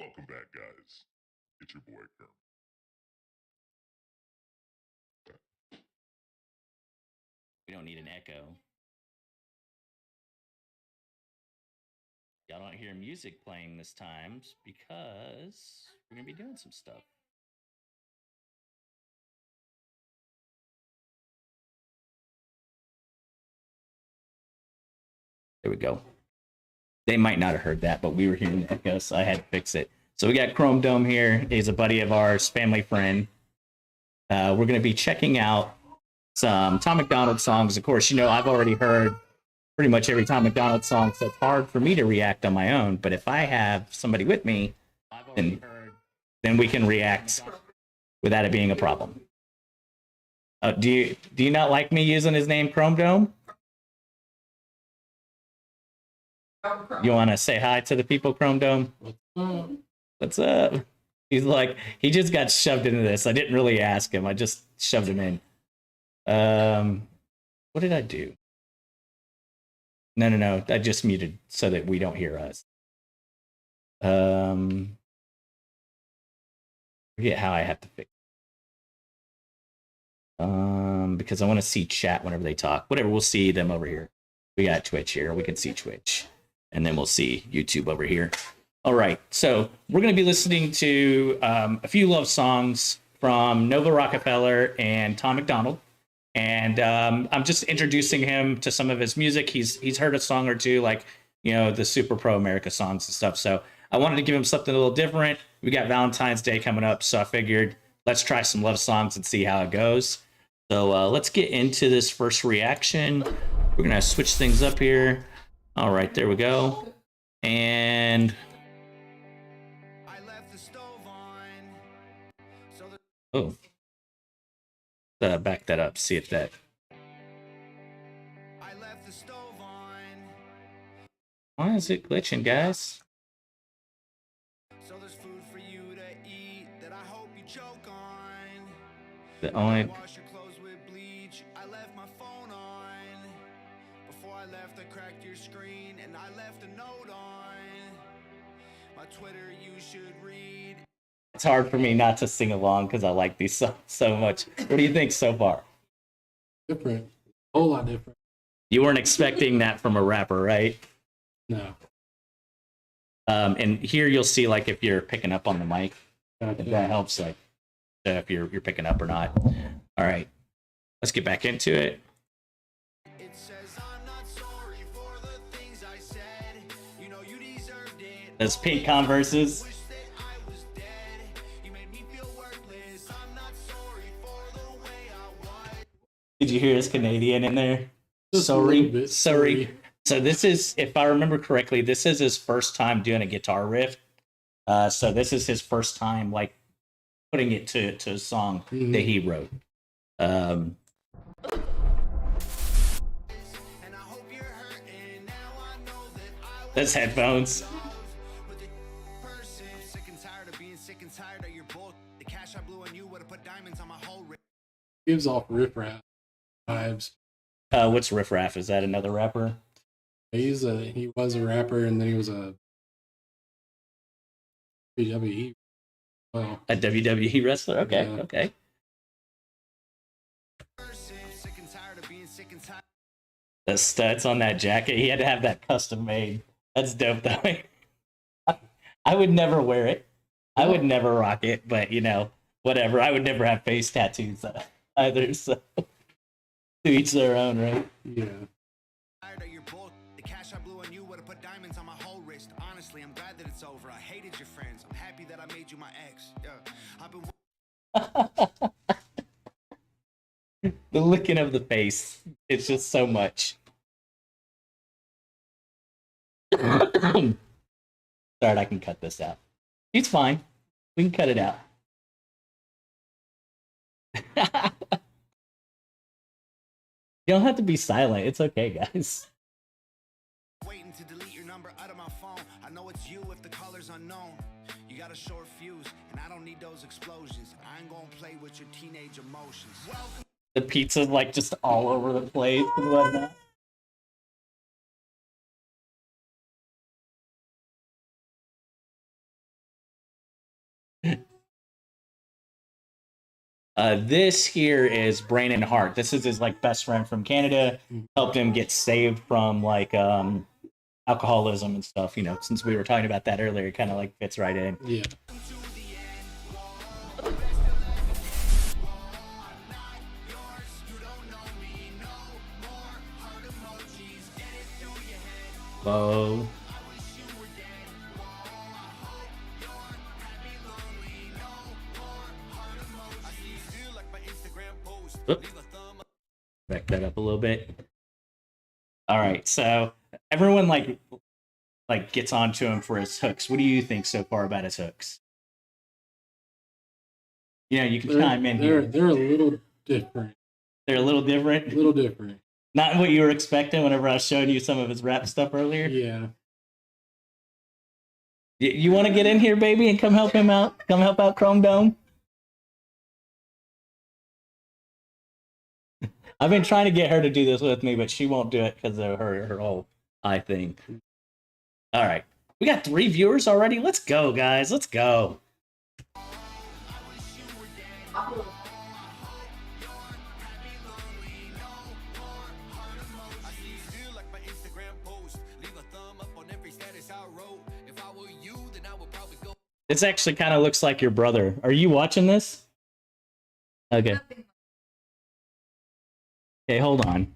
Welcome back, guys. It's your boy Kerm. We don't need an echo. Y'all don't hear music playing this time because we're going to be doing some stuff. There we go. They might not have heard that, but we were hearing the echo, so I had to fix it. So we got Chrome Dome here. He's a buddy of ours, family friend. We're going to be checking out some Tom McDonald songs. Of course, you know, I've already heard pretty much every Tom McDonald song, so it's hard for me to react on my own. But if I have somebody with me, then we can react without it being a problem. Do you not like me using his name, Chrome Dome? You want to say hi to the people, Chrome Dome? What's up? He's like, he just got shoved into this. I didn't really ask him. I just shoved him in. What did I do? No. I just muted so that we don't hear us. Forget how I have to fix. Because I want to see chat whenever they talk. Whatever, we'll see them over here. We got Twitch here. We can see Twitch. And then we'll see YouTube over here. All right, so we're going to be listening to a few love songs from Nova Rockefeller and Tom McDonald. And I'm just introducing him to some of his music. He's heard a song or two, like, you know, the Super Pro America songs and stuff. So I wanted to give him something a little different. We got Valentine's Day coming up, so I figured let's try some love songs and see how it goes. So let's get into this first reaction. We're going to switch things up here. All right, there we go. And oh, back that up. See if that. Why is it glitching, guys? So there's food for you to eat that I hope you choke on. The only. Wash your clothes with bleach. I left my phone on. Before I left, I cracked your screen and I left a note on. My Twitter you should read. It's hard for me not to sing along because I like these songs so much. What do you think so far? Different. A whole lot different. You weren't expecting that from a rapper, right? No. And here you'll see, like, if you're picking up on the mic, if that helps, like, if you're picking up or not. All right, let's get back into it. It says, I'm not sorry for the things I said. You know you deserved it. Those pink Converses. Did you hear his Canadian in there? Sorry. So this is, if I remember correctly, this is his first time doing a guitar riff. So this is his first time, like, putting it to a song that he wrote. That's headphones. Gives off riff-raff vibes. What's Riff Raff? Is that another rapper? He was a rapper, and then he was a WWE. Well, a WWE wrestler. Okay, yeah. Okay. The studs on that jacket. He had to have that custom made. That's dope, though. I would never wear it. I would never rock it, but, you know, whatever. I would never have face tattoos either, so to each their own, right? Yeah. The cash I blew on you would have put diamonds on my whole wrist. Honestly, I'm glad that it's over. I hated your friends. I'm happy that I made you my ex. Yeah. I've been the licking of the face. It's just so much. Sorry, I can cut this out. It's fine. We can cut it out. You don't have to be silent. It's okay, guys. Waiting to delete your number out of my phone. I know it's you if the color's unknown. You got a short fuse, and I don't need those explosions. I ain't gonna play with your teenage emotions. The pizza's like just all over the place and whatnot. This here is Brandon Hart. This is his like best friend from Canada. Helped him get saved from like alcoholism and stuff. You know, since we were talking about that earlier, it kind of like fits right in. Yeah. Whoa. Oop. Back that up a little bit. All right, so everyone like gets onto him for his hooks. What do you think so far about his hooks? You know, you can chime in here. They're a little different. They're a little different. A little different. Not what you were expecting whenever I showed you some of his rap stuff earlier. Yeah. You want to get in here, baby, and come help him out? Come help out Chrome Dome? I've been trying to get her to do this with me, but she won't do it because of her whole eye thing. All right. We got 3 viewers already. Let's go, guys. Let's go. This actually kind of looks like your brother. Are you watching this? Okay. Okay, hold on.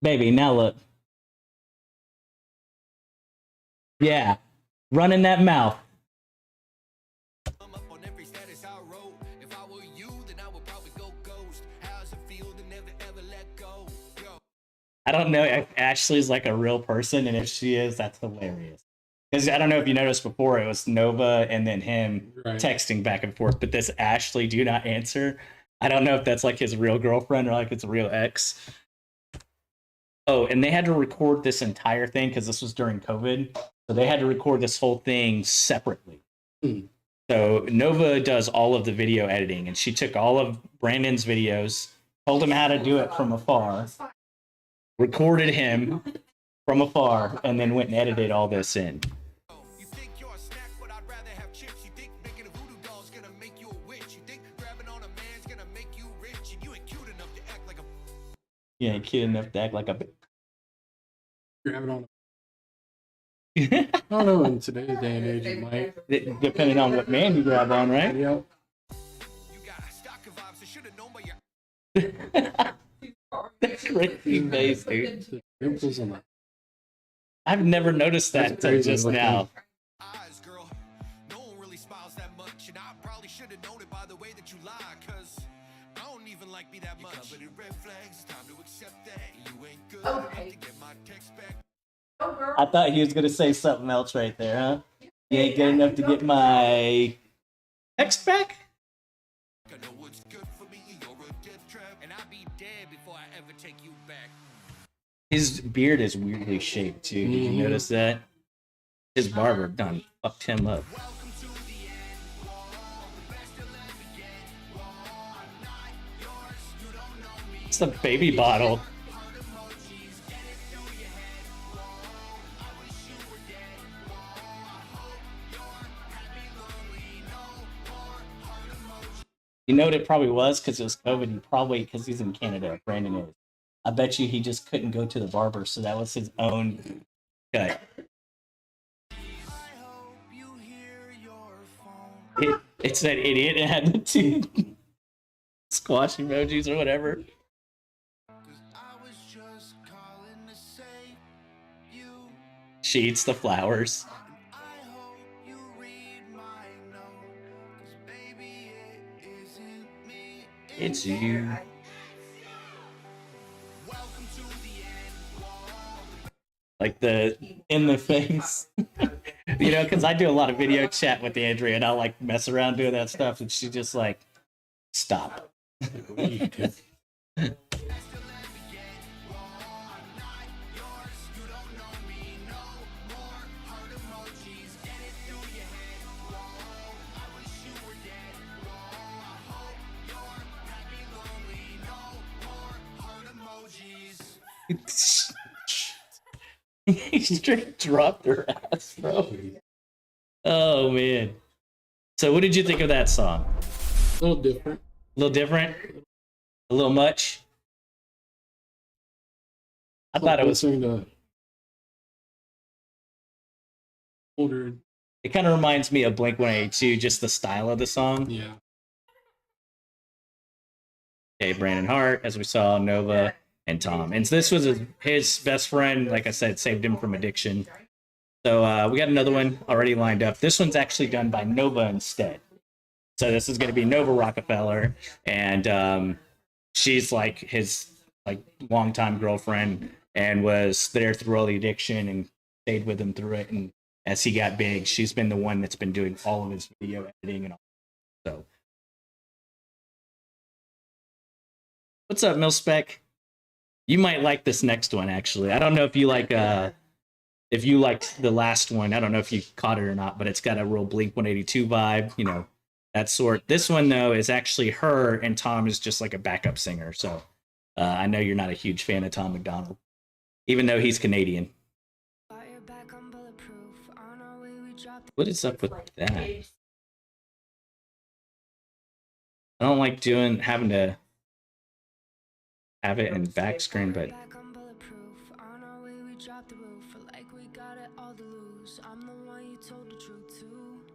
Baby, now look. Yeah. Running that mouth. I don't know if Ashley's like a real person, and if she is, that's hilarious. Because I don't know if you noticed before, it was Nova and then him texting back and forth. But this Ashley do not answer. I don't know if that's like his real girlfriend or like it's a real ex. Oh, and they had to record this entire thing because this was during COVID. So they had to record this whole thing separately. So Nova does all of the video editing, and she took all of Brandon's videos, told him how to do it from afar, recorded him from afar, and then went and edited all this in. You think you're a snack, but I'd rather have chips. You think making a voodoo doll's gonna make you a witch. You think grabbing on a man's gonna make you rich. And you ain't cute enough to act like a... You ain't cute enough to act like a... Grabbing on. I don't know, in today's day and age, it might. Depending on what man you grab on, right? Yep. You got a stock of vibes. I should have known by your... That's crazy face, dude. The pimples on the I've never noticed that That's until crazy just looking. now. eyes, girl. No one really smiles that much, and I probably should have known it by the way that you lie, cause I don't even like me that much. You covered in red flags, it's time to accept that you ain't good enough to get my text back. I thought he was going to say something else right there, huh? You ain't good enough to get my text back? I know what's good for me, you're a death trap, and I'll be dead before I ever take you back. His beard is weirdly shaped, too. Did you notice that? His barber done fucked him up. It's the baby bottle. You know what it probably was? Because it was COVID. He probably, because he's in Canada, Brandon is. I bet you he just couldn't go to the barber, so that was his own cut. It's that idiot. It had the 2 squash emojis or whatever. She eats the flowers. It's you. Like the in the face. You know, because I do a lot of video chat with Andrea, and I'll like mess around doing that stuff, and she just like, stop. He straight dropped her ass, bro. Oh man. So what did you think of that song? A little different. A little different? A little much? I thought it was. listening to older. It kind of reminds me of Blink 182, just the style of the song. Yeah. Okay, Brandon Hart, as we saw, Nova, and Tom. And this was his best friend, like I said, saved him from addiction. So we got another one already lined up. This one's actually done by Nova instead. So this is going to be Nova Rockefeller, and she's like his like longtime girlfriend, and was there through all the addiction and stayed with him through it. And as he got big, she's been the one that's been doing all of his video editing and all. So what's up, Milspec? You might like this next one, actually. I don't know if you like if you liked the last one. I don't know if you caught it or not, but it's got a real Blink 182 vibe, you know, that sort. This one though is actually her, and Tom is just like a backup singer. So I know you're not a huge fan of Tom McDonald, even though he's Canadian. What is up with that? I don't like having to have it in back screen, but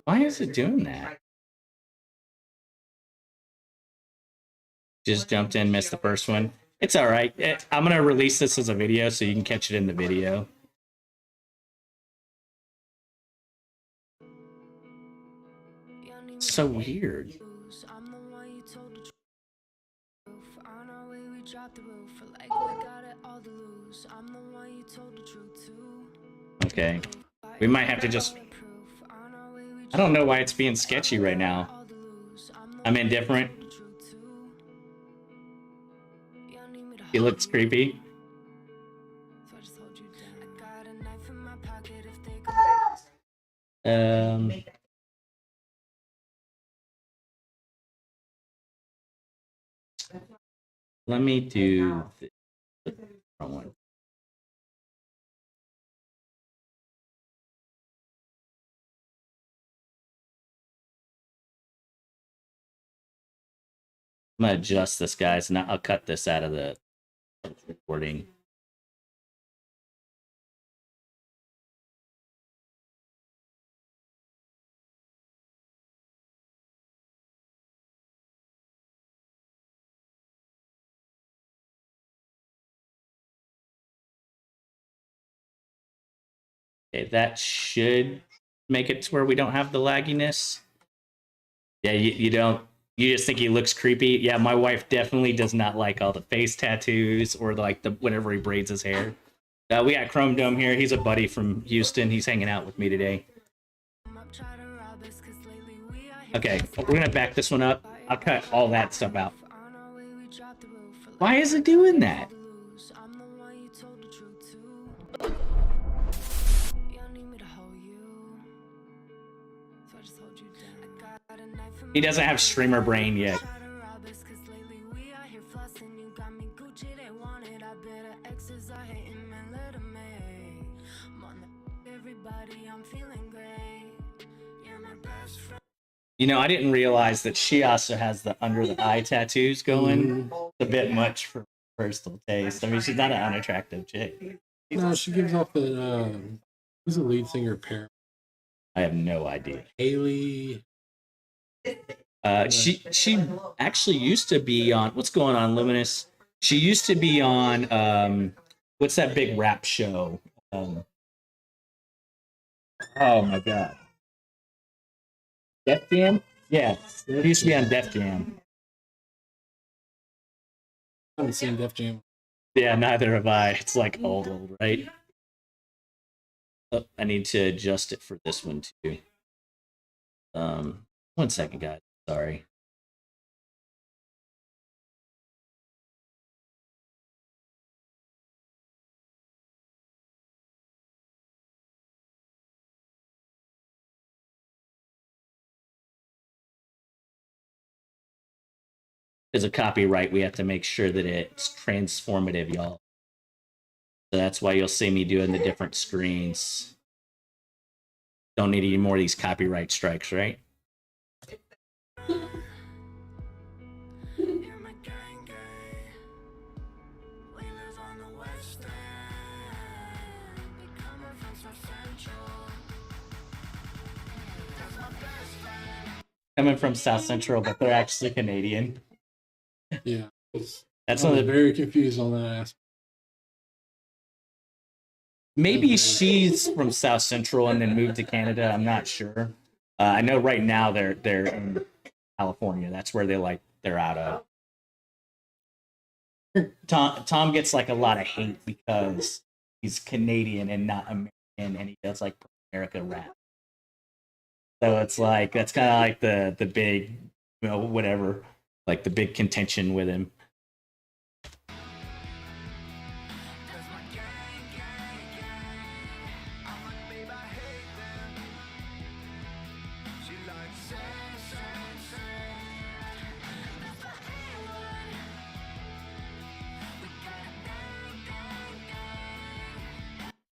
why is it doing that? Just jumped in, missed the first one. It's all right. I'm gonna release this as a video so you can catch it in the video. It's so weird. Okay, we might have to just. I don't know why it's being sketchy right now. I'm indifferent. He looks creepy. Let me do the wrong one. I'm gonna adjust this, guys, and I'll cut this out of the recording. Okay, that should make it to where we don't have the lagginess. Yeah, you don't. You just think he looks creepy. Yeah, my wife definitely does not like all the face tattoos or like the whenever he braids his hair. We got Chrome Dome here. He's a buddy from Houston. He's hanging out with me today. Okay, we're gonna back this one up. I'll cut all that stuff out. Why is it doing that? He doesn't have streamer brain yet. You know, I didn't realize that she also has the under the eye tattoos going. It's a bit much for personal taste. I mean, she's not an unattractive chick. No, she gives off the who's the lead singer pair? I have no idea. Haley. She actually used to be on what's going on, Luminous. She used to be on what's that big rap show? Oh my god. Def Jam? Yeah. She used to be on Def Jam. I haven't seen Def Jam. Yeah, neither have I. It's like old, right? Oh, I need to adjust it for this one too. 1 second, guys. Sorry. There's a copyright. We have to make sure that it's transformative, y'all. So that's why you'll see me doing the different screens. Don't need any more of these copyright strikes, right? Coming from South Central, but they're actually Canadian. Yeah. That's I was another. very confused on that aspect. Maybe she's from South Central and then moved to Canada. I'm not sure. I know right now they're in California. That's where they're out of. Tom gets like a lot of hate because he's Canadian and not American, and he does like America rap. So it's like that's kind of like the big, whatever, like the big contention with him.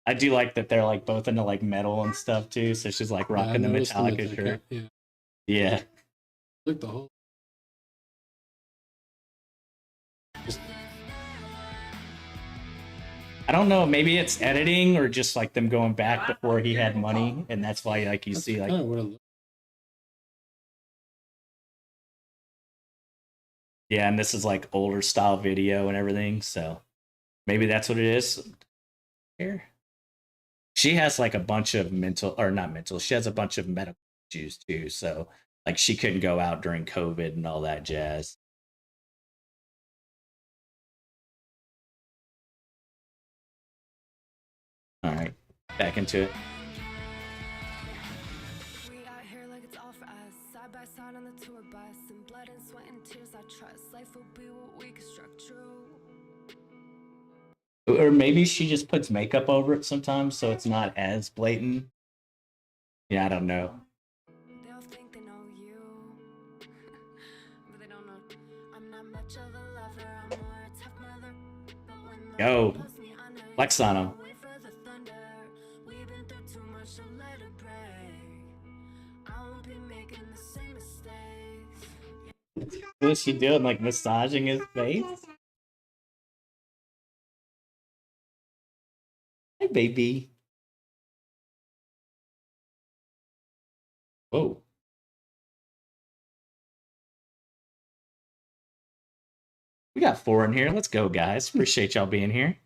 I do like that they're like both into like metal and stuff too. So she's like rocking the Metallica shirt. Yeah. Yeah. Look, the whole. I don't know. Maybe it's editing or just like them going back before he had money, and that's why like you see like. Kind of what it looks. Yeah, and this is like older style video and everything, so maybe that's what it is. Here, she has like a bunch of mental, or not mental. She has a bunch of medical issues too, so like she couldn't go out during COVID and all that jazz. All right, back into it. We out here like it's all for us. Side by side on the tour bus. And blood and sweat and tears I trust. Life will be what we construct true. Or maybe she just puts makeup over it sometimes so it's not as blatant. Yeah, I don't know. They'll think they know you. But they don't know. I'm not much of a lover. I'm more a tough mother. But when the Yo, wind blows me under, flex on him. wait for the thunder. We've been through too much, so let it break. I won't be making the same mistakes. What's she doing? Like massaging his face? Hi, baby. Whoa. We got 4 in here. Let's go, guys. Appreciate y'all being here.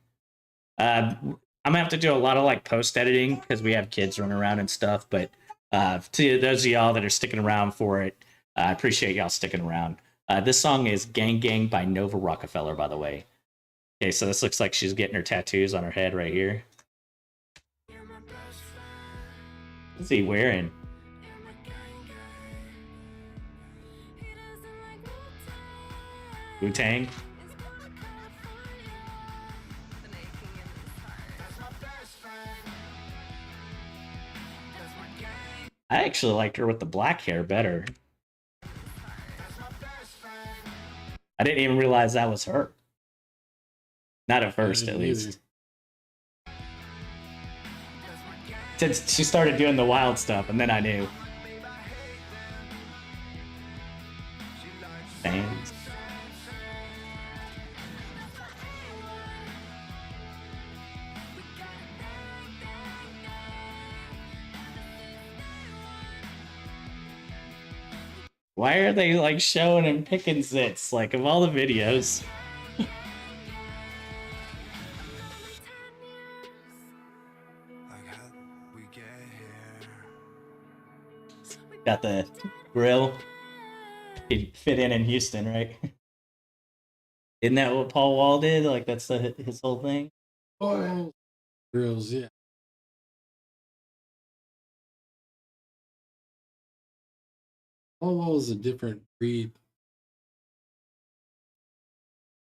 I'm gonna have to do a lot of like post editing because we have kids running around and stuff. But to those of y'all that are sticking around for it, I appreciate y'all sticking around. This song is "Gang Gang" by Nova Rockefeller, by the way. Okay, so this looks like she's getting her tattoos on her head right here. What's he wearing? Wu-Tang? I actually liked her with the black hair better. I didn't even realize that was her. Not at first, at least. Since she started doing the wild stuff, and then I knew. Fans. Why are they like showing him picking zits? Like of all the videos. Got the grill. He'd fit in Houston, right? Isn't that what Paul Wall did? Like that's his whole thing. Oh, grills, yeah. Paul Wall is a different breed.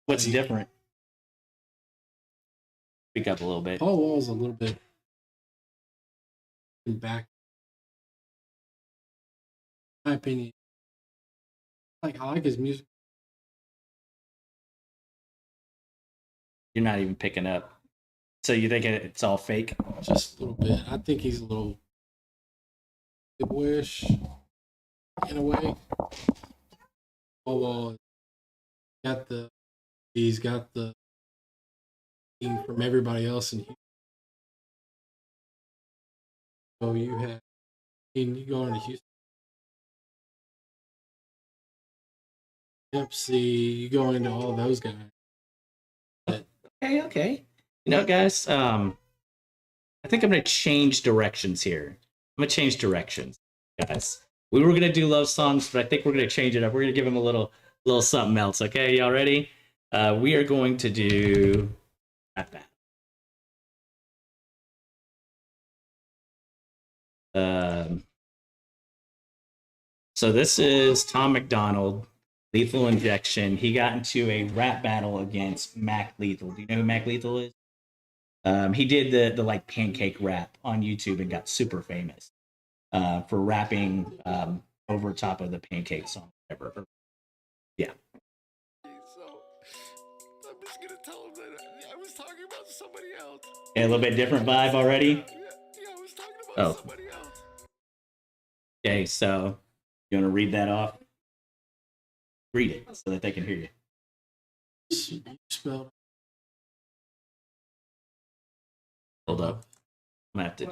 What's different? Speak up a little bit. Paul Wall's a little bit back. In my opinion. Like I like his music. You're not even picking up. So you think it's all fake? Just a little bit. I think he's a little boyish in a way. Although he's got the thing from everybody else, and so you go into Houston. Yep, see, you go into all those guys. Okay. You know, guys, I think I'm gonna change directions here. I'm gonna change directions, guys. We were gonna do love songs, but I think we're gonna change it up. We're gonna give them a little something else. Okay, y'all ready? We are going to do rap battle. So this is Tom McDonald, Lethal Injection. He got into a rap battle against Mac Lethal. Do you know who Mac Lethal is? He did the like pancake rap on YouTube and got super famous for rapping over top of the pancake song. Whatever. Yeah. So, I'm just gonna tell him that I was talking about somebody else. A little bit different vibe already. Yeah, I was talking about somebody else. Okay, so you want to read that off? Read it so that they can hear you. Spelled. Hold up. I'm gonna have to.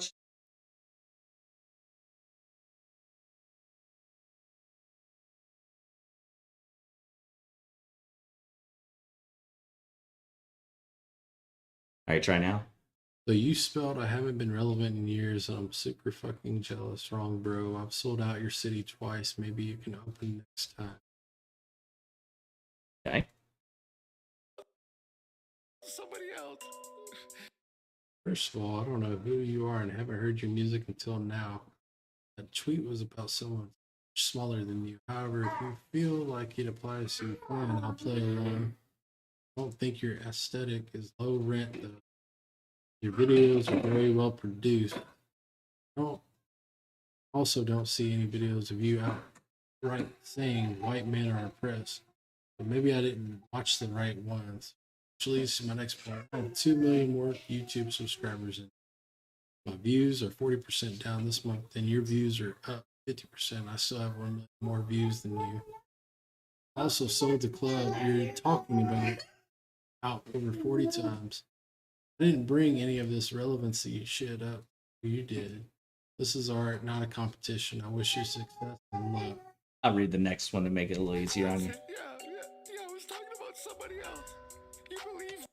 All right, try now. So you spelled I haven't been relevant in years, and I'm super fucking jealous. Wrong, bro. I've sold out your city twice. Maybe you can open next time. Okay. Somebody else. First of all, I don't know who you are and haven't heard your music until now. That tweet was about someone smaller than you. However, if you feel like it applies to your plan, I'll play along. I don't think your aesthetic is low rent, though. Your videos are very well produced. I don't see any videos of you outright saying white men are oppressed. But maybe I didn't watch the right ones. Which leads to my next point. I have 2 million more YouTube subscribers, and my views are 40% down this month, and your views are up 50%. I still have 1 million more views than you. I also sold the club you're talking about out over 40 times. I didn't bring any of this relevancy shit up. You did. This is art, not a competition. I wish you success and luck. I'll read the next one to make it a little easier on you. Yeah, I was talking about somebody else. You believe?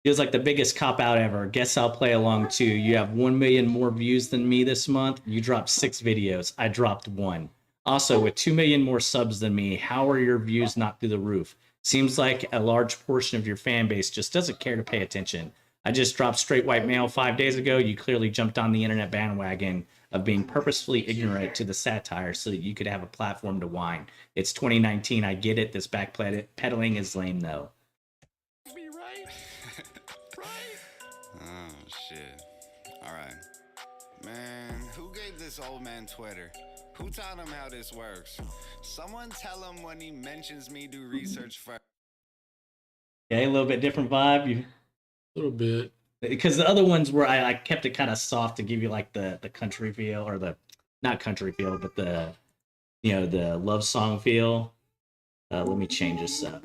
Feels like the biggest cop out ever. Guess I'll play along too. You have 1 million more views than me this month. You dropped 6 videos. I dropped 1. Also, with 2 million more subs than me, how are your views not through the roof? Seems like a large portion of your fan base just doesn't care to pay attention. I just dropped Straight White Male 5 days ago. You clearly jumped on the internet bandwagon of being purposefully ignorant to the satire so that you could have a platform to whine. It's 2019. I get it. This backpedaling is lame, though. Me right? Right? Oh, shit. Alright. Man, who gave this old man Twitter? Who taught him how this works? Someone tell him when he mentions me, do research first. Okay, a little bit different vibe. A little bit. Because the other ones were I kept it kind of soft to give you like the country feel, or the not country feel, but the the love song feel. Let me change this up.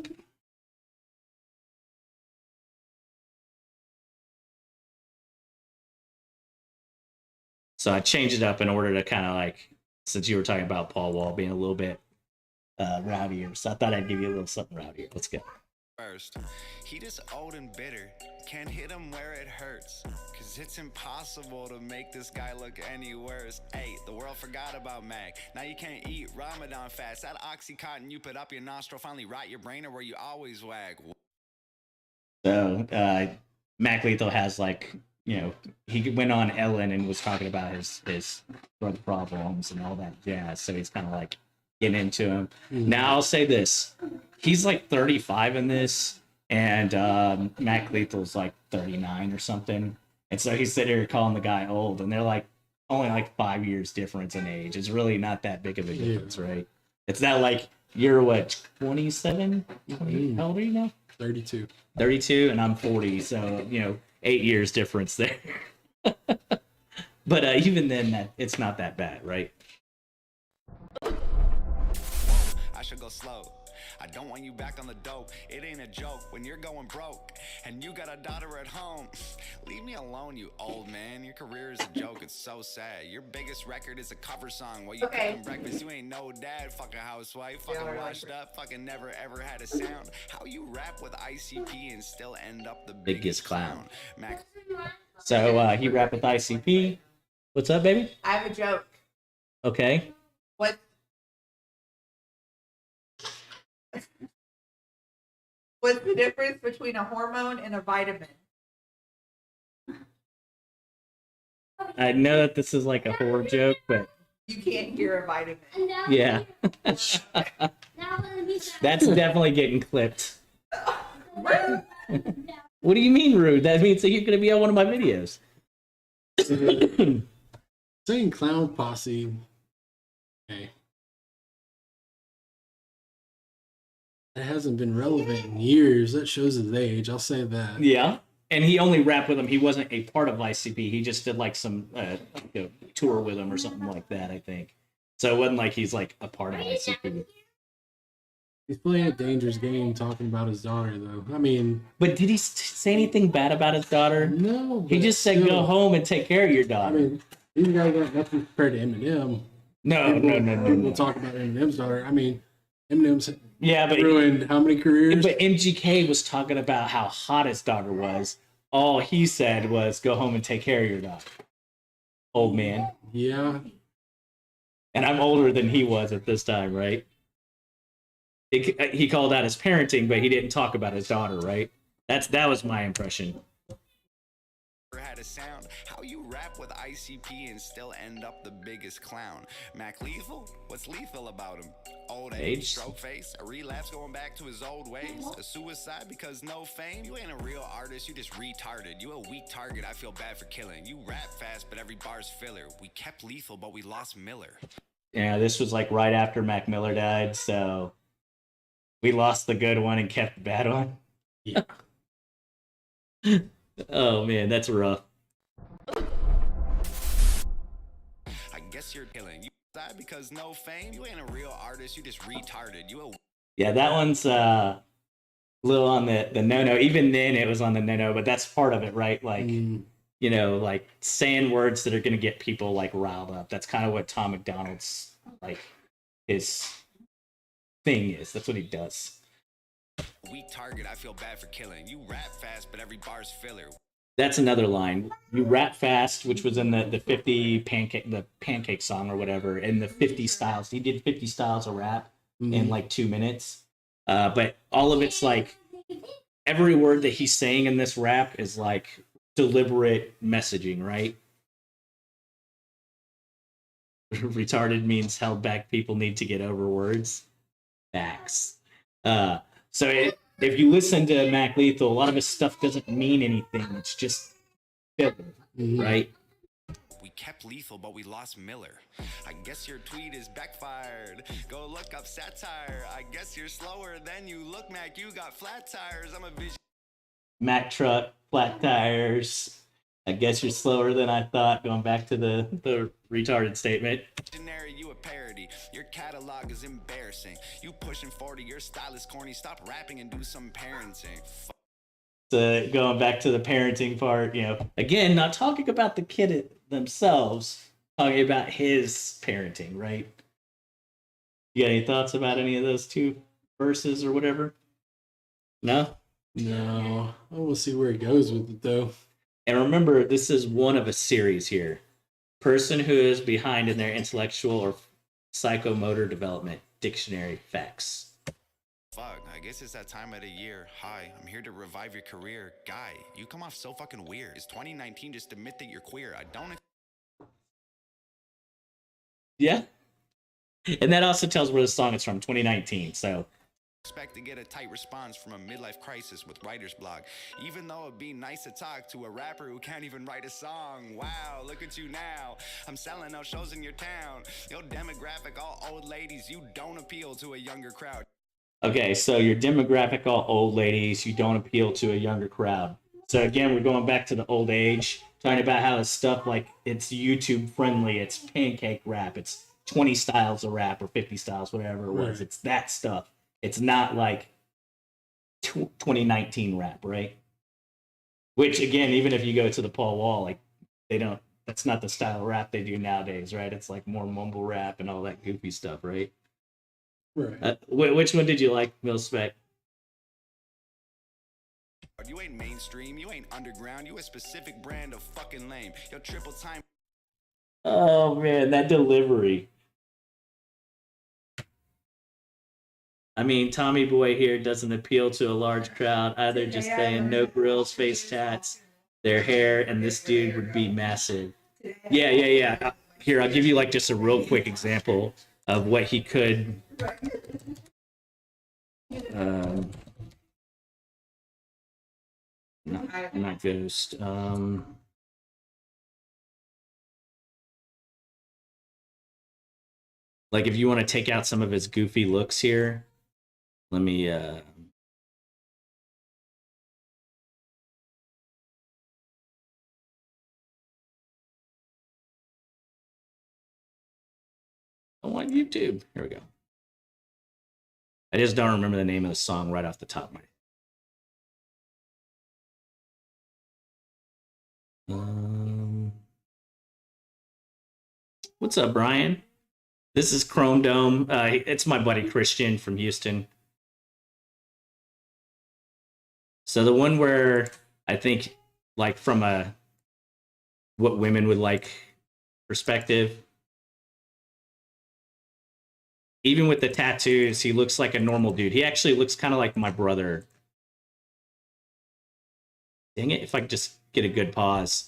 So I changed it up in order to kind of like, since you were talking about Paul Wall being a little bit rowdier, so I thought I'd give you a little something rowdier. Let's go. First, he just old and bitter. Can't hit him where it hurts. Cause it's impossible to make this guy look any worse. Hey, the world forgot about Mac. Now you can't eat Ramadan fast. That Oxycontin you put up your nostril finally rot your brain, or where you always wag. So Mac Lethal has like, he went on Ellen and was talking about his drug problems and all that jazz. So he's kind of like getting into him. Now I'll say this. He's like 35 in this, and Mac Lethal's like 39 or something. And so he's sitting here calling the guy old, and they're like only like 5 years difference in age. It's really not that big of a difference, right? It's not like you're what, 27? 20, how old are you now? 32. 32, and I'm 40. So, 8 years difference there. But even then, it's not that bad, right? I should go slow. I don't want you back on the dope. It ain't a joke when you're going broke and you got a daughter at home. Leave me alone, you old man. Your career is a joke. It's so sad. Your biggest record is a cover song. While you cooking breakfast, you ain't no dad. Fucking housewife. Fucking washed up. Fucking never ever had a sound. How you rap with ICP and still end up the biggest clown? Mac. So he rapped with ICP. What's up, baby? I have a joke. Okay. What's the difference between a hormone and a vitamin? I know that this is like a horror joke, but You can't hear a vitamin. yeah. That's definitely getting clipped. What do you mean rude? That means that you're going to be on one of my videos. Saying clown posse. Okay. That hasn't been relevant in years. That shows his age. I'll say that. Yeah. And he only rapped with him. He wasn't a part of ICP. He just did like some tour with him or something like that, I think. So it wasn't like he's like a part of ICP. He's playing a dangerous game talking about his daughter, though. I mean... But did he say anything bad about his daughter? No. He just said, go home and take care of your daughter. I mean, these guys aren't nothing compared to Eminem. No. We'll talk about Eminem's daughter. I mean, Eminem's but ruined how many careers? But MGK was talking about how hot his daughter was. All he said was, go home and take care of your daughter. Old man. Yeah. And I'm older than he was at this time, right? He called out his parenting, but he didn't talk about his daughter, right? That was my impression. Had a sound. How you rap with ICP and still end up the biggest clown? Mac Lethal? What's lethal about him? Old age, stroke face, a relapse going back to his old ways, a suicide because no fame. You ain't a real artist, you just retarded. You a weak target, I feel bad for killing. You rap fast, but every bar's filler. We kept Lethal, but we lost Miller. Yeah, this was like right after Mac Miller died, so we lost the good one and kept the bad one. Yeah. Oh man, that's rough. I guess you're killing. You die because no fame. You ain't a real artist, you just retarded. You a Yeah, that one's a little on the no-no. Even then it was on the no-no, but that's part of it, right? Like, you know, like saying words that are going to get people like riled up. That's kind of what Tom McDonald's, like, his thing is. That's what he does. weak target, I feel bad for killing. You rap fast, but every bar's filler. That's another line. You rap fast, which was in the 50 pancake song or whatever, and the 50 styles. He did 50 styles of rap in like 2 minutes. But all of it's like, every word that he's saying in this rap is like deliberate messaging, right? Retarded means held back people need to get over words. Facts. If you listen to Mac Lethal, a lot of his stuff doesn't mean anything. It's just filler, right? We kept Lethal, but we lost Miller. I guess your tweet is backfired. Go look up satire. I guess you're slower than you look, Mac. You got flat tires. I'm a vision. Mac truck, flat tires. I guess you're slower than I thought. Going back to the retarded statement. You a parody. Your catalog is embarrassing. You pushing 40. Your style is corny. Stop rapping and do some parenting. Going back to the parenting part, you know, again, not talking about the kid themselves, talking about his parenting, right? You got any thoughts about any of those two verses or whatever? No? No. I want to see where it goes with it, though. And remember, this is one of a series here. Person who is behind in their intellectual or psychomotor development. Dictionary facts. Fuck, I guess it's that time of the year. Hi, I'm here to revive your career. Guy, you come off so fucking weird. It's 2019, just admit that you're queer. I don't... Yeah. And that also tells where the song is from, 2019, so... expect to get a tight response from a midlife crisis with writer's block, even though it'd be nice to talk to a rapper who can't even write a song. Wow, look at you now. I'm selling out shows in your town. Your demographic, all old ladies. You don't appeal to a younger crowd. Okay, so your demographic, all old ladies. You don't appeal to a younger crowd. So again, we're going back to the old age, talking about how it's stuff like it's YouTube friendly, it's pancake rap, it's 20 styles of rap or 50 styles, whatever it was. Right. It's that stuff. It's not like 2019 rap, right? Which again, even if you go to the Paul Wall, like they don't. That's not the style of rap they do nowadays, right? It's like more mumble rap and all that goofy stuff, right? Right. Which one did you like, Mil Spec? You ain't mainstream, you ain't underground, you a specific brand of fucking lame. Yo, triple time. Oh man, that delivery. I mean, Tommy Boy here doesn't appeal to a large crowd, either just saying no grills, face tats, their hair, and this dude would be massive. Yeah. Here, I'll give you like just a real quick example of what he could. Not Ghost. Like if you want to take out some of his goofy looks here, let me. On YouTube. Here we go. I just don't remember the name of the song right off the top of my head. What's up, Brian? This is Chrome Dome. It's my buddy Christian from Houston. So the one where I think, like, from a what women would like perspective, even with the tattoos, he looks like a normal dude. He actually looks kind of like my brother. Dang it, if I could just get a good pause.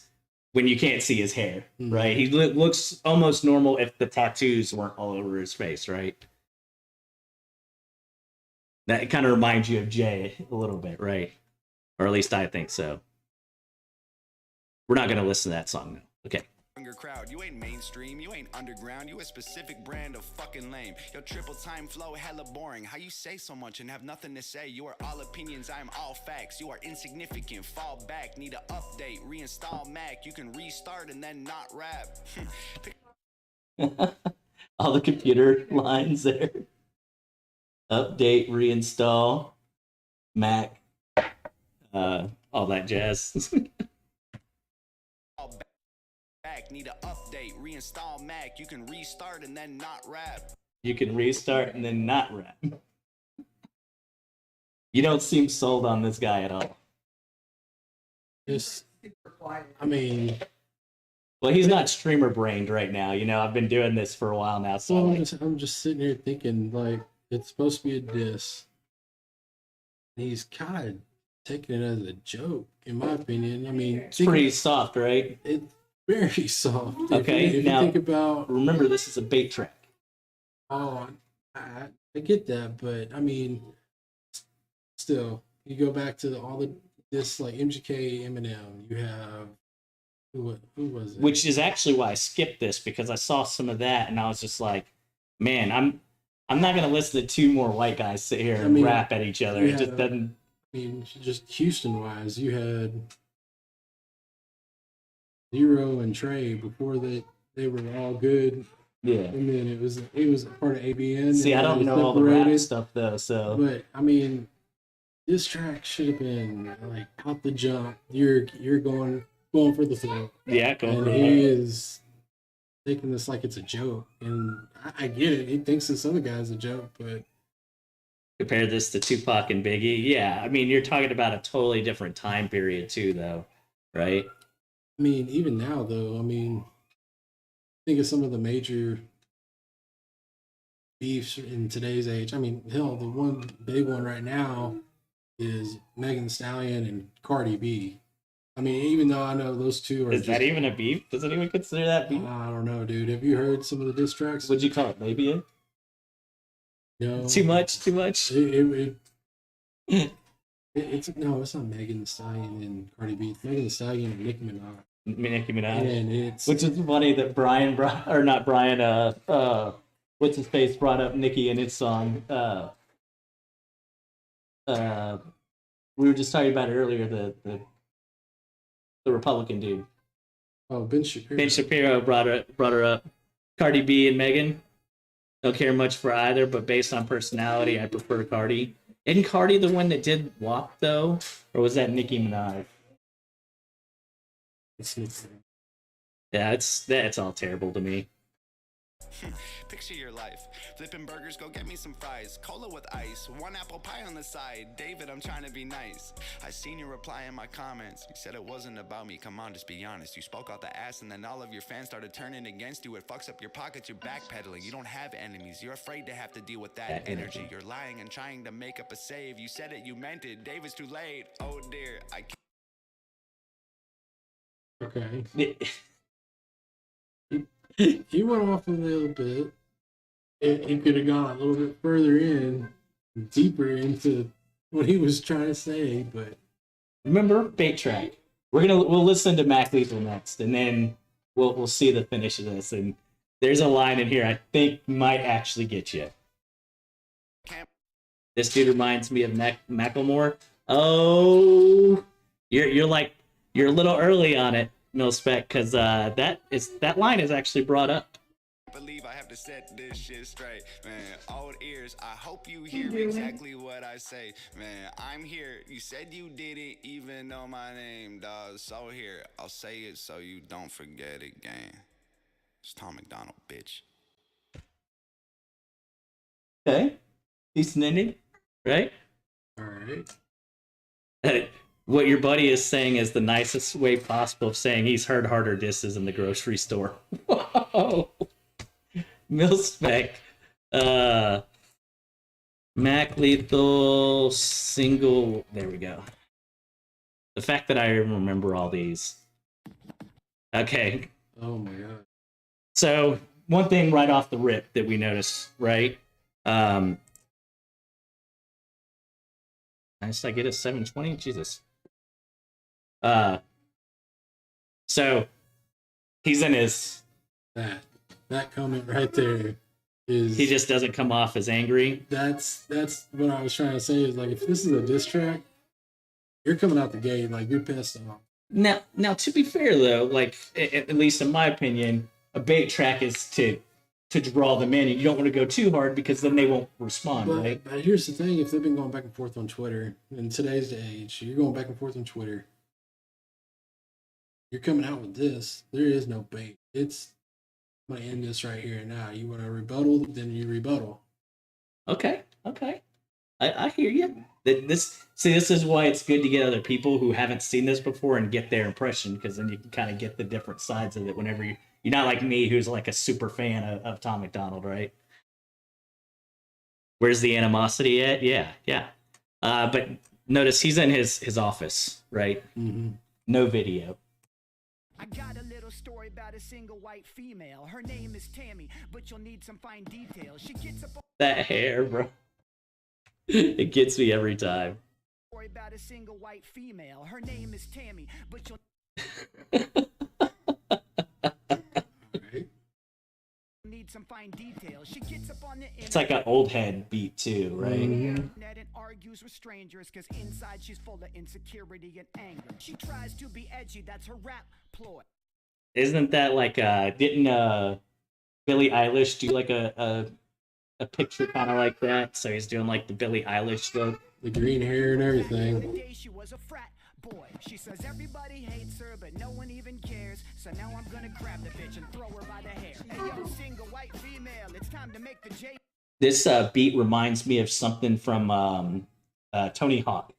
When you can't see his hair, right? He looks almost normal if the tattoos weren't all over his face, right? That kind of reminds you of Jay a little bit, right? Or at least I think so. We're not going to listen to that song, though. Okay. Younger crowd, you ain't mainstream, you ain't underground, you a specific brand of fucking lame. Yo, triple time flow, hella boring. How you say so much and have nothing to say? You are all opinions, I am all facts. You are insignificant, fall back, need a update, reinstall Mac. You can restart and then not rap. All the computer lines there. Update, reinstall, Mac, all that jazz. Need a update, reinstall Mac. You can restart and then not rap. You can restart and then not rap. You don't seem sold on this guy at all. Just, I mean, well, he's not streamer brained right now. You know, I've been doing this for a while now, so well, I'm just sitting here thinking like it's supposed to be a diss. He's kind of taking it as a joke, in my opinion. I mean, it's pretty soft, right? It's very soft. Okay, if now you think about, remember this is a bait track. Oh, I get that, but I mean, still, you go back to this like MGK, Eminem. You have who was it? Which is actually why I skipped this, because I saw some of that and I was just like, man, I'm not gonna listen to two more white guys sit here and rap at each other. It just doesn't. I mean, just Houston wise, you had Zero and Trey before they were all good. Yeah. And then it was part of ABN. See, I don't know all the rap stuff though, so. But I mean, this track should have been like out the jump. You're going for the throw. Yeah, and he is taking this like it's a joke, and I get it. He thinks this other guy's a joke, but compare this to Tupac and Biggie. Yeah, I mean, you're talking about a totally different time period too, though, right? I mean, even now, though, I mean, think of some of the major beefs in today's age. I mean, hell, the one big one right now is Megan Thee Stallion and Cardi B. I mean, even though I know those two are. Is that even a beef? Does anyone consider that beef? I don't know, dude. Have you heard some of the diss tracks? What'd you call it? Maybe it? No. Too much? It's not Megan Thee Stallion and Cardi B. It's Megan Thee Stallion and Nicki Minaj. Nicki Minaj. And which is funny that Brian or not Brian, what's his face brought up Nicki in his song. We were just talking about it earlier, the the Republican dude. Oh, Ben Shapiro. Ben Shapiro brought her up. Cardi B and Megan. Don't care much for either, but based on personality, I prefer Cardi. Isn't Cardi the one that did WAP though, or was that Nicki Minaj? Yeah, that's all terrible to me. Picture your life. Flipping burgers, go get me some fries. Cola with ice, one apple pie on the side. David, I'm trying to be nice. I seen your reply in my comments. You said it wasn't about me. Come on, just be honest. You spoke out the ass and then all of your fans started turning against you. It fucks up your pockets, you're backpedaling. You don't have enemies. You're afraid to have to deal with that energy. You're lying and trying to make up a save. You said it, you meant it. Dave, it's too late. Oh dear, I can't. Okay. He went off a little bit. He could have gone a little bit further in, deeper into what he was trying to say, but remember, bait track. We'll listen to Mac Lethal next, and then we'll see the finish of this. And there's a line in here I think might actually get you. This dude reminds me of Macklemore. Oh, you're a little early on it, Milspec, because that line is actually brought up. Believe I have to set this shit straight, man. Old ears, I hope you hear exactly what I say, man. I'm here. You said you didn't even know my name, dog. So here, I'll say it so you don't forget again. It's Tom McDonald, bitch. Okay, decent ending, right? all right. What your buddy is saying is the nicest way possible of saying he's heard harder disses in the grocery store. Whoa. Milspec, Mac Lethal, single. There we go. The fact that I remember all these. Okay. Oh my god. So one thing right off the rip that we noticed, right? Nice. I get a 720. Jesus. So he's in his. That comment right there is He just doesn't come off as angry. that's what I was trying to say is like if this is a diss track, you're coming out the gate like you're pissed off. Now, to be fair though, like at least in my opinion, a bait track is to draw them in, and you don't want to go too hard because then they won't respond, right? But here's the thing: if they've been going back and forth on Twitter in today's age, you're going back and forth on Twitter. You're coming out with this. There is no bait. It's I'm gonna end this right here and now. You want to rebuttal, then you rebuttal. Okay. I hear you. This is why it's good to get other people who haven't seen this before and get their impression, because then you can kind of get the different sides of it whenever you're not like me, who's like a super fan of Tom McDonald, right? Where's the animosity at? Yeah. But notice he's in his office, right? Mm-hmm. No video. I got a little story about a single white female. Her name is Tammy, but you'll need some fine details. She gets up That hair, bro. It gets me every time. story about a single white female. Her name is Tammy, but you'll need some fine details. She gets up on the internet. It's like an old head beat too, right? And argues with strangers because inside she's full of insecurity and anger. She tries to be edgy, that's her rap ploy. Isn't that like didn't Billie Eilish do like a picture kind of like that? So he's doing like the Billie Eilish look. The green hair and everything. The day she was a frat boy. She says everybody hates her, but no one even cares. So now I'm gonna grab the bitch and throw her by the hair. Hey yo, single white female, it's time to make the J. This beat reminds me of something from Tony Hawk.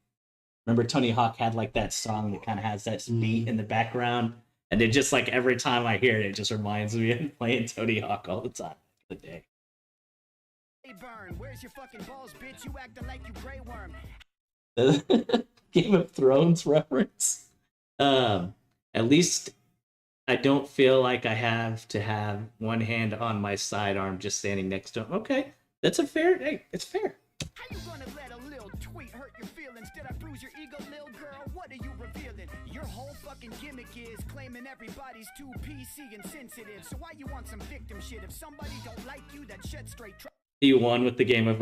Remember Tony Hawk had like that song that kind of has that beat in the background, and it just like every time I hear it, it just reminds me of playing Tony Hawk all the time. The day. Hey burn, where's your fucking balls, bitch? You acting like you Grey Worm. Game of Thrones reference. At least I don't feel like I have to have one hand on my sidearm just standing next to him. Okay, that's a fair. Hey, it's fair. How you gonna let a little tweet hurt your feelings? Did I bruise your ego, little girl? What are you revealing? Your whole fucking gimmick is claiming everybody's too PC and sensitive. So why you want some victim shit? If somebody don't like you, then shit straight. You won with the Game of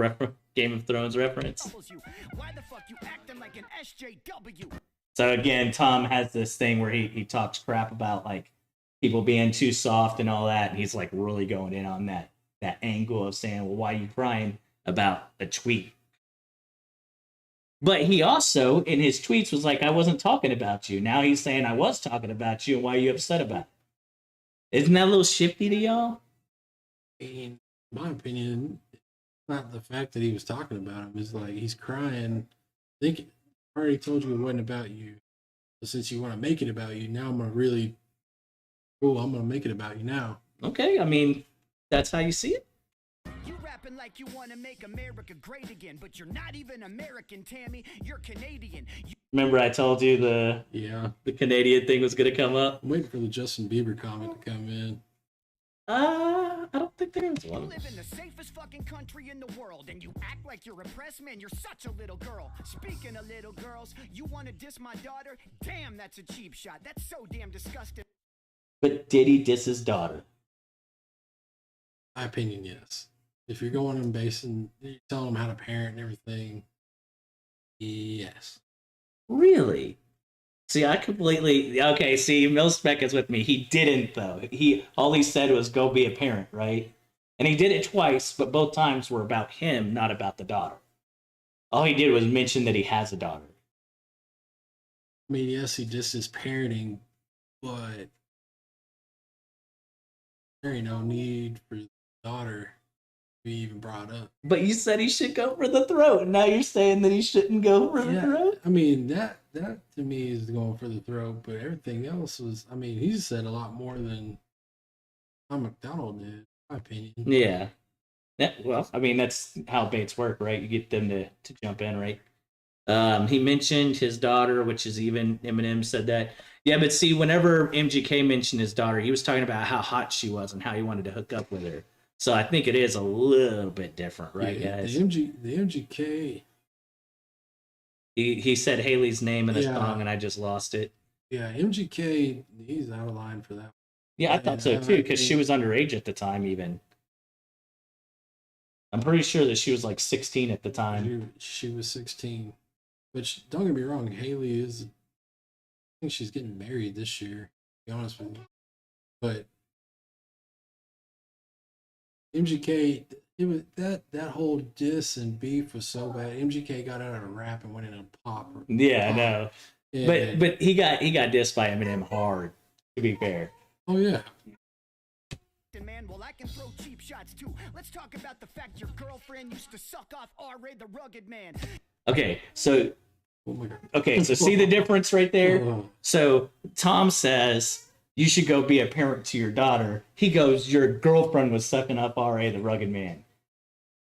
Thrones reference. You. Why the fuck you acting like an SJW? So again, Tom has this thing where he talks crap about like people being too soft and all that, and he's like really going in on that angle of saying, well, why are you crying about a tweet? But he also in his tweets was like, I wasn't talking about you. Now he's saying I was talking about you, and why are you upset about it? Isn't that a little shifty to y'all? In my opinion, not the fact that he was talking about him. It's like he's crying. I already told you it wasn't about you. But since you want to make it about you, now I'm gonna really cool. I'm gonna make it about you now. Okay, I mean, that's how you see it. You rapping like you want to make America great again, but you're not even American, Tammy. You're Canadian. Remember I told you the Canadian thing was gonna come up? I'm waiting for the Justin Bieber comment to come in. I don't think there is one. You live in the safest fucking country in the world, and you act like you're repressed, man. You're such a little girl. Speaking of little girls, you want to diss my daughter? Damn, that's a cheap shot. That's so damn disgusting. But did he diss his daughter? My opinion, yes. If you're going and basing, you're telling them how to parent and everything, yes. Really? See, I completely okay. See, Milspec is with me. He didn't though. All he said was go be a parent, right? And he did it twice, but both times were about him, not about the daughter. All he did was mention that he has a daughter. I mean, yes, he dissed his parenting, but there ain't no need for the daughter to be even brought up. But you said he should go for the throat, and now you're saying that he shouldn't go for the throat? I mean, that to me is going for the throat, but everything else was, I mean, he said a lot more than Tom McDonald did, in my opinion. Yeah. Well, I mean, that's how baits work, right? You get them to jump in, right? He mentioned his daughter, which is even Eminem said that. Yeah, but see, whenever MGK mentioned his daughter, he was talking about how hot she was and how he wanted to hook up with her. So I think it is a little bit different, right, guys? The MGK. He said Haley's name in a song, and I just lost it. Yeah, MGK, he's out of line for that. Yeah, I thought so too, because she was underage at the time, even. I'm pretty sure that she was like 16 at the time. She was 16. But don't get me wrong, Haley is, I think she's getting married this year, to be honest with you. But MGK, it was that whole diss and beef was so bad. MGK got out of rap and went into pop. Yeah, I know. And, but he got dissed by Eminem hard, to be fair. Oh yeah. Man, well, I can throw cheap shots too. Let's talk about the fact your girlfriend used to suck off R.A. the Rugged Man. Okay, so oh my God. Okay, so see the difference right there? So Tom says you should go be a parent to your daughter. He goes, your girlfriend was sucking up R.A. the Rugged Man.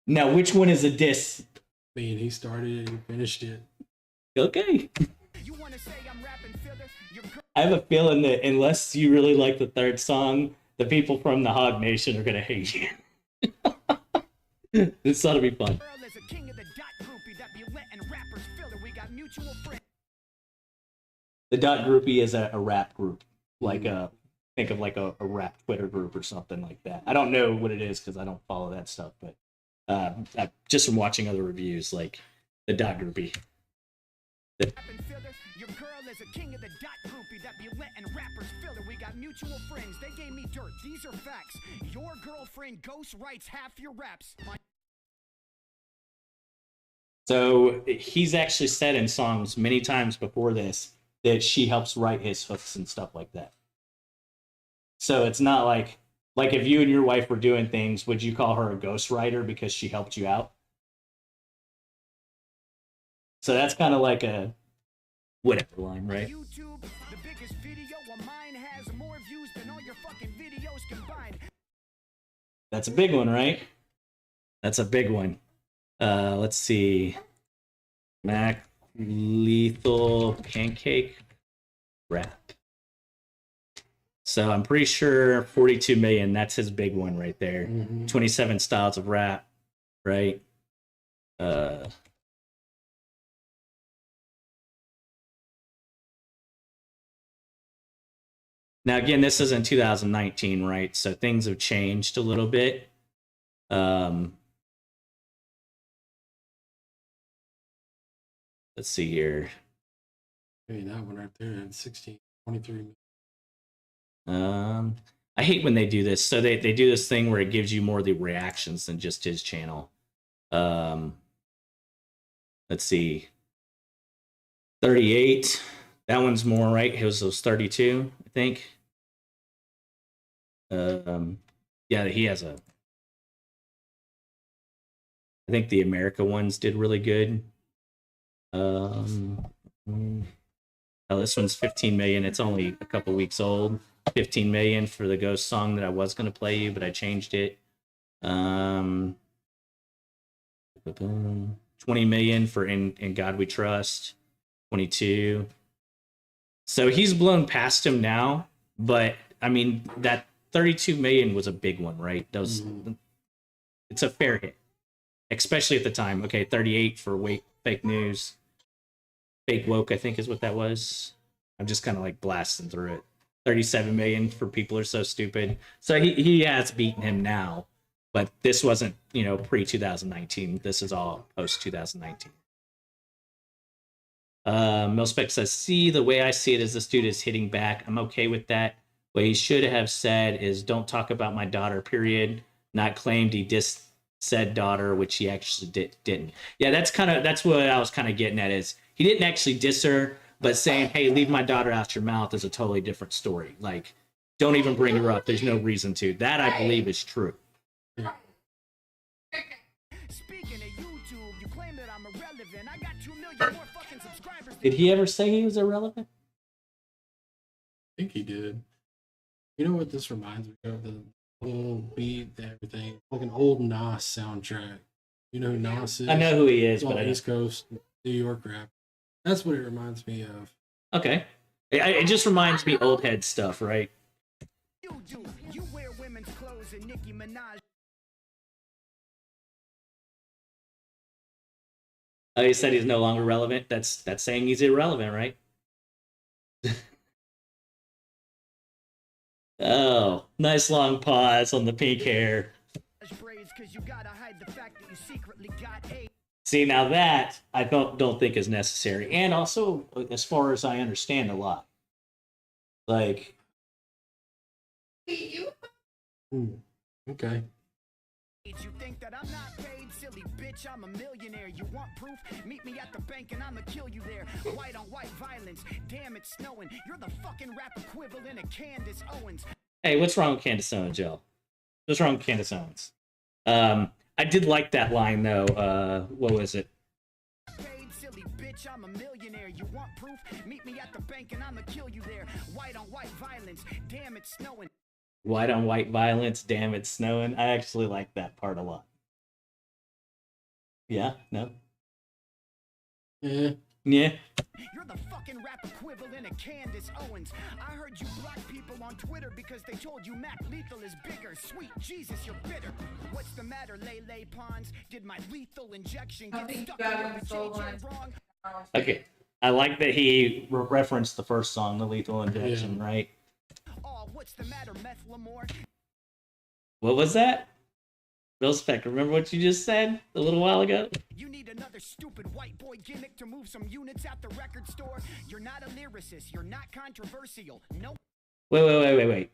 Now, which one is a diss? I mean, he started it, he finished it. Okay. You want to say I'm rapping filler? I have a feeling that unless you really like the third song, the people from the Hog Nation are going to hate you. This ought to be fun. The Dot Groupie is a rap group. Like think of like a rap Twitter group or something like that. I don't know what it is because I don't follow that stuff, but just from watching other reviews, like the Dot Groupie. Your girl is a king of the dot groupie that be letting rappers filler. We got mutual friends, they gave me dirt. These are facts. Your girlfriend ghost writes half your raps. So he's actually said in songs many times before this that she helps write his hooks and stuff like that. So it's not like if you and your wife were doing things, would you call her a ghostwriter because she helped you out? So that's kind of like a whatever line, right? YouTube, the biggest video of mine has more views than all your fucking videos combined. That's a big one, right? That's a big one. Let's see. Mac Lethal Pancake Rap. So I'm pretty sure 42 million, that's his big one right there. 27 styles of rap, right? Now, again, this is in 2019, right? So things have changed a little bit. Let's see here. I mean, that one right there had 16, 23. I hate when they do this. So they do this thing where it gives you more of the reactions than just his channel. Let's see. 38. That one's more, right? It was 32, I think. Yeah, he has a. I think the America ones did really good. Oh, this one's 15 million. It's only a couple weeks old. 15 million for the Ghost song that I was going to play you, but I changed it. 20 million for In God We Trust. 22. So he's blown past him now, but I mean that 32 million was a big one, right? Those it's a fair hit, especially at the time. Okay, 38 for fake news. Fake woke, I think is what that was. I'm just kind of like blasting through it. 37 million for People Are So Stupid. So he has beaten him now, but this wasn't, pre 2019. This is all post 2019. Milspec says, see, the way I see it is this dude is hitting back. I'm okay with that. What he should have said is don't talk about my daughter, period. Not claimed he dissed said daughter, which he actually didn't. Yeah, that's what I was kind of getting at is he didn't actually diss her, but saying, hey, leave my daughter out your mouth is a totally different story. Like, don't even bring her up. There's no reason to. That, I believe, is true. Speaking of YouTube, you claim that I'm irrelevant. I got 2 million more fucking subscribers. Did he ever say he was irrelevant? I think he did. You know what this reminds me of? The whole beat, everything. Like an old Nas soundtrack. You know who Nas is? I know who he is, It's but all East Coast, New York rap. That's what it reminds me of. Okay. It just reminds me old head stuff, right? You do. You wear women's clothes and Nicki Minaj. Oh, he said he's no longer relevant. That's saying he's irrelevant, right? Oh, nice long pause on the pink hair. See, now that I don't think is necessary, and also as far as I understand a lot, like. Okay. You think that I'm not paid, silly bitch? I'm a millionaire. You want proof? Meet me at the bank and I'ma kill you there. White on white violence. Damn, it's snowing. You're the fucking rap equivalent of Candace Owens. Hey, what's wrong with Candace Owens, Joe? What's wrong with Candace Owens? I did like that line though. What was it? Paid, silly bitch. I'm a millionaire. You want proof? Meet me at the bank and I'ma kill you there. White on white violence. Damn, it's snowing. White on white violence, damn it's snowing. I actually like that part a lot. Yeah? No? Yeah. Yeah. You're the fucking rap equivalent of Candace Owens. I heard you block people on Twitter because they told you Mac Lethal is bigger. Sweet Jesus, you're bitter. What's the matter, Lele Pons? Did my lethal injection get stuck in your wrong? Okay. I like that he referenced the first song, the Lethal Injection, right? Oh, what's the matter, Meth Lamore? What was that? Bill Speck, remember what you just said a little while ago? You need another stupid white boy gimmick to move some units at the record store. You're not a lyricist. You're not controversial. No. Wait.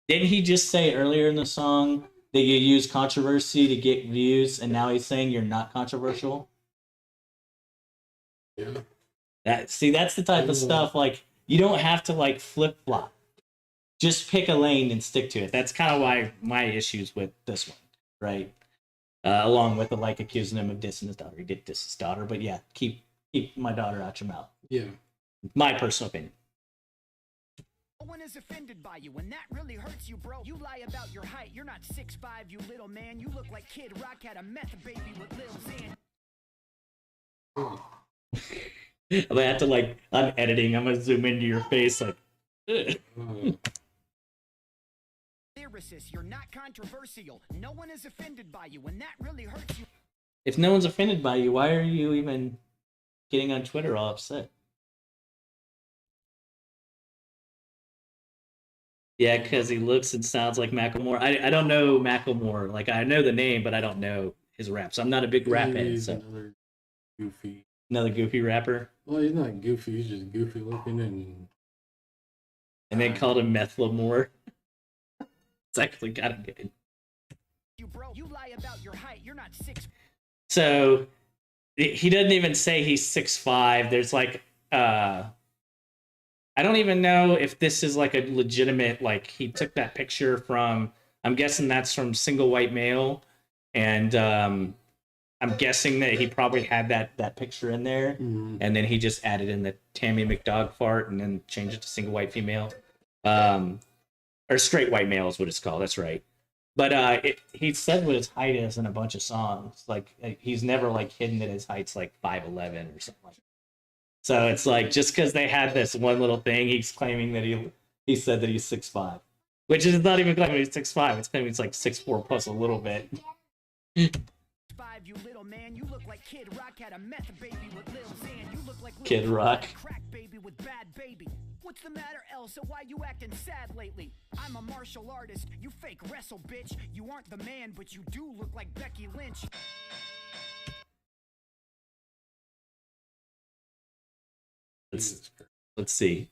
Didn't he just say earlier in the song that you use controversy to get views, and now he's saying you're not controversial? Yeah. That's the type of stuff, like, you don't have to, like, flip-flop. Just pick a lane and stick to it. That's kind of why my issues with this one, right? Along with the like accusing him of dissing his daughter. He did diss his daughter, but yeah, keep my daughter out your mouth. Yeah. My personal opinion. No one is offended by you, and that really hurts you, bro. You lie about your height. You're not 6'5", you little man. You look like Kid Rock had a meth baby with Lil Xan. I'm gonna have to, like, I'm editing. I'm gonna zoom into your face, like. Lyricist, you're not controversial. No one is offended by you, and that really hurts you. If no one's offended by you, why are you even getting on Twitter all upset? Yeah, because he looks and sounds like Macklemore. I don't know Macklemore. Like, I know the name, but I don't know his raps. I'm not a big rap head, so. Another goofy Another goofy rapper. Well, he's not goofy. He's just goofy looking And they called him Methlamore. It's actually kind of good. You lie about your height. You're not 6. So he doesn't even say he's 6'5". There's like I don't even know if this is like a legitimate, like he took that picture from, I'm guessing that's from Single White Male. And I'm guessing that he probably had that picture in there. Mm-hmm. And then he just added in the Tammy McDog fart and then changed it to Single White Female. Or Straight White Male is what it's called. That's right. But he said what his height is in a bunch of songs. Like he's never like hidden that his height's like 5'11" or something like that. So it's like just because they had this one little thing, he's claiming that he said that he's 6'5", which is not even claiming he's 6'5". It's claiming he's like 6'4" plus a little bit. 5, you little man. You look like Kid Rock had a meth baby with Lil Xan. You look like Kid Rock. Crack baby with bad baby. What's the matter, Elsa? Why you acting sad lately? I'm a martial artist. You fake wrestle, bitch. You aren't the man, but you do look like Becky Lynch. Let's see.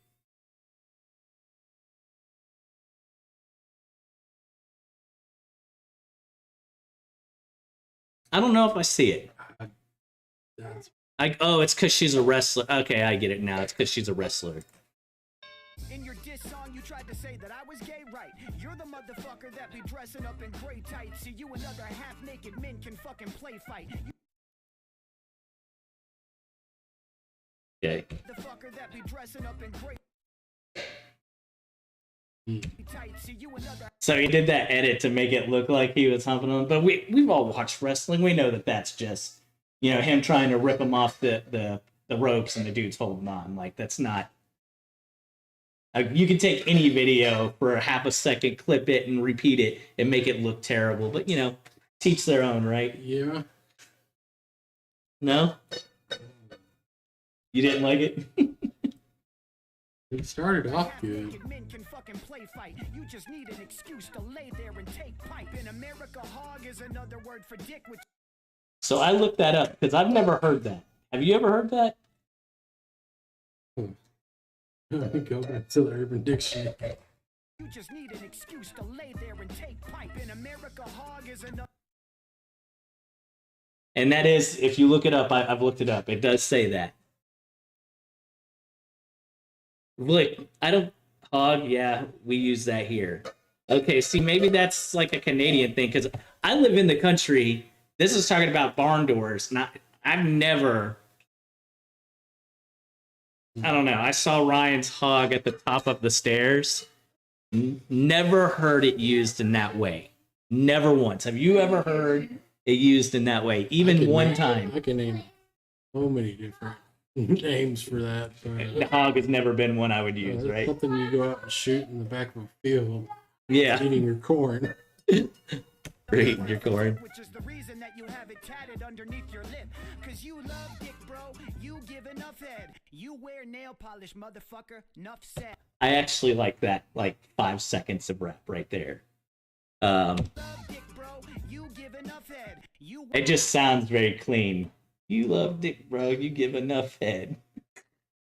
I don't know if I see it. It's because she's a wrestler. Okay, I get it now. It's because she's a wrestler. In your diss song, you tried to say that I was gay, right? You're the motherfucker that be dressing up in gray tights. See, you and other half-naked men can fucking play fight. Okay. The fucker that be dressing up in gray tights. See, you and other. So he did that edit to make it look like he was humping him. But we've all watched wrestling. We know that that's just, him trying to rip him off the ropes and the dude's holding on. Like, that's not. You can take any video for a half a second, clip it, and repeat it and make it look terrible. But, teach their own, right? Yeah. No? You didn't like it? It started off good. Men can fucking play fight. You just need an excuse to lay there and take pipe. In America, hog is another word for dick. Which... So I looked that up because I've never heard that. Have you ever heard that? Go back to the Urban Dictionary. You just need an excuse to lay there and take pipe. In America, hog is another. And that is, if you look it up, I've looked it up. It does say that. Look, hog, yeah, we use that here. Okay, see, maybe that's like a Canadian thing, because I live in the country. This is talking about barn doors. I've never, I don't know, I saw Ryan's hog at the top of the stairs. Never heard it used in that way. Never once. Have you ever heard it used in that way? Even one time? I can name so many different names for that. The hog has never been one I would use, right? Something you go out and shoot in the back of a field. Yeah. Eating your corn. Eating your corn. Which is the reason that you have it tatted underneath your lip. Cause you love dick, bro. You give enough head. You wear nail polish, motherfucker. Enough said. I actually like that, like 5 seconds of rap right there. It just sounds very clean. You love dick, bro. You give enough head.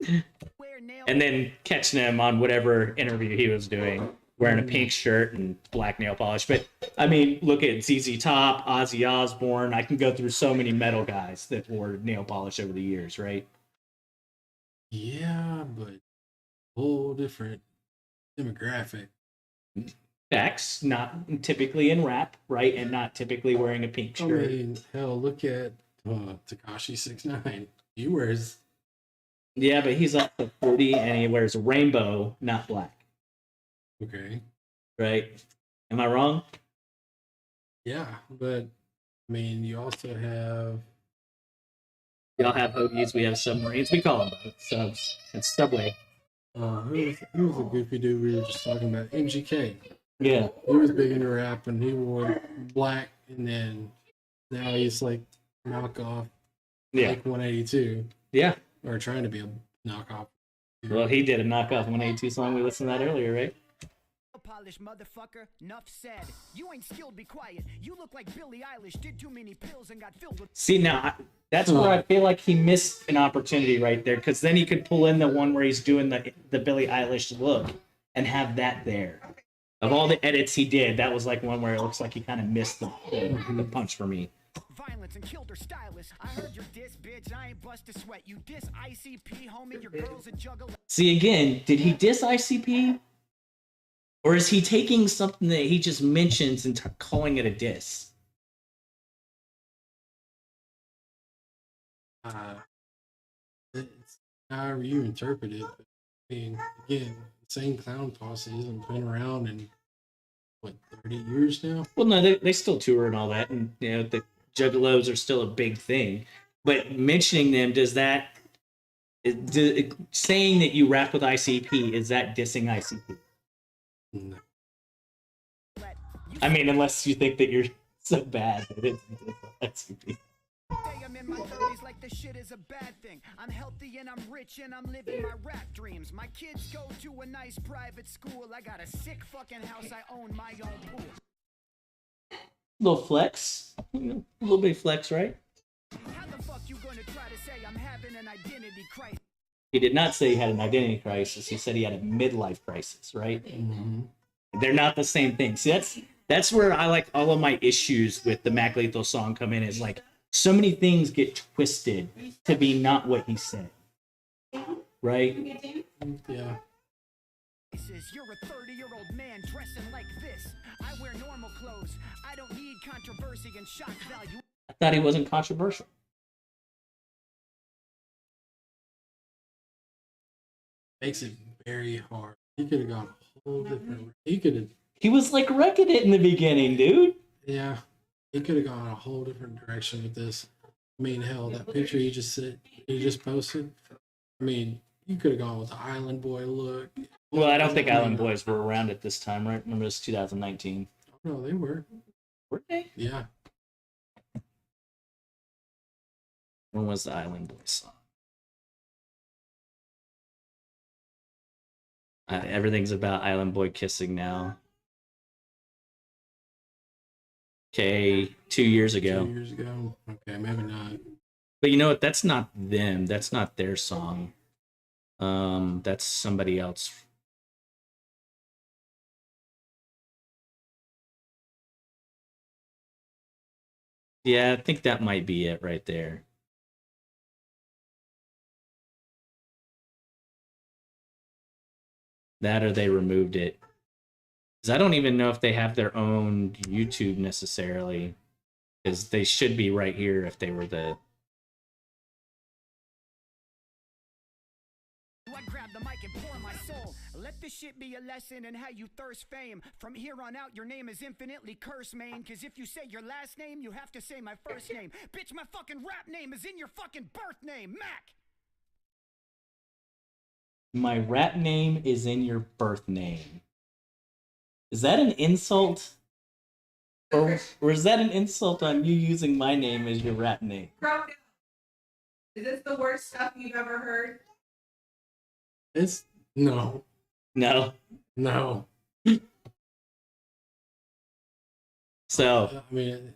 And then catching him on whatever interview he was doing, wearing a pink shirt and black nail polish. But I mean, look at ZZ Top, Ozzy Osbourne. I can go through so many metal guys that wore nail polish over the years, right? Yeah, but whole different demographic. Facts, not typically in rap, right? And not typically wearing a pink shirt. I mean, hell, look at Tekashi 6ix9ine. He wears. Yeah, but he's also 40 and he wears rainbow, not black. Okay. Right? Am I wrong? Yeah, but I mean, you also have. Y'all have hoagies, we have submarines. We call them both subs. It's Subway. Who was a goofy dude we were just talking about? MGK. Yeah. He was big into rap and he wore black, and then now he's like knockoff. Yeah. Like 182. Yeah. Or trying to be a knockoff. Well, he did a knockoff 182 song. We listened to that earlier, right? polished motherfucker. Nuff said. You ain't skilled, be quiet. You look like Billie Eilish did too many pills and got filled with. See, now that's where I feel like he missed an opportunity right there, because then he could pull in the one where he's doing the Billie Eilish look and have that there. Of all the edits he did, that was like one where it looks like he kind of missed the punch for me. Violence and killed her stylist. I heard your diss, bitch. I ain't bust a sweat. You diss ICP, homie. Your girl's a juggler. See, again, did he diss ICP? Or is he taking something that he just mentions and calling it a diss? It's however you interpret it. But, I mean, again, same clown posse hasn't been around in what 30 years now. Well, no, they still tour and all that, and you know the Juggalos are still a big thing. But mentioning them, does that saying that you rap with ICP, is that dissing ICP? No. I mean, unless you think that you're so bad that it's ICP. I'm in my 30s like this shit is a bad thing. I'm healthy and I'm rich and I'm living my rap dreams. My kids go to a nice private school. I got a sick fucking house. I own my own pool. Little flex, a little bit of flex, right? How the fuck you gonna try to say I'm having an identity crisis? He did not say he had an identity crisis. He said he had a midlife crisis, right? Mm-hmm. They're not the same thing. See, that's where I like all of my issues with the Mac Lethal song come in. Is like so many things get twisted to be not what he said, right? Yeah. You're a 30-year-old man dressing like this. I wear normal clothes. I don't need controversy and shock value. I thought he wasn't controversial. Makes it very hard. He could have gone a whole different. He could have. He was like wrecking it in the beginning, dude. Yeah, he could have gone a whole different direction with this. I mean, hell, that picture he just posted. I mean, you could have gone with the Island Boy look. Well, I don't think Island Boys were around at this time, right? Remember, it's 2019. No, they were. Were they? Yeah. When was the Island Boys song? Everything's about Island Boy kissing now. Okay, 2 years ago. 2 years ago. Okay, maybe not. But you know what? That's not them. That's not their song. That's somebody else. Yeah, I think that might be it right there. That or they removed it. Because I don't even know if they have their own YouTube necessarily. Because they should be right here if they were the... I grab the mic and pour my soul. Let this shit be a lesson in how you thirst fame. From here on out, your name is infinitely cursed, man. Cause if you say your last name, you have to say my first name. Bitch, my fucking rap name is in your fucking birth name, Mac. My rap name is in your birth name. Is that an insult? Or is that an insult on you using my name as your rap name? Is this the worst stuff you've ever heard? It's no. No. No. So, I mean,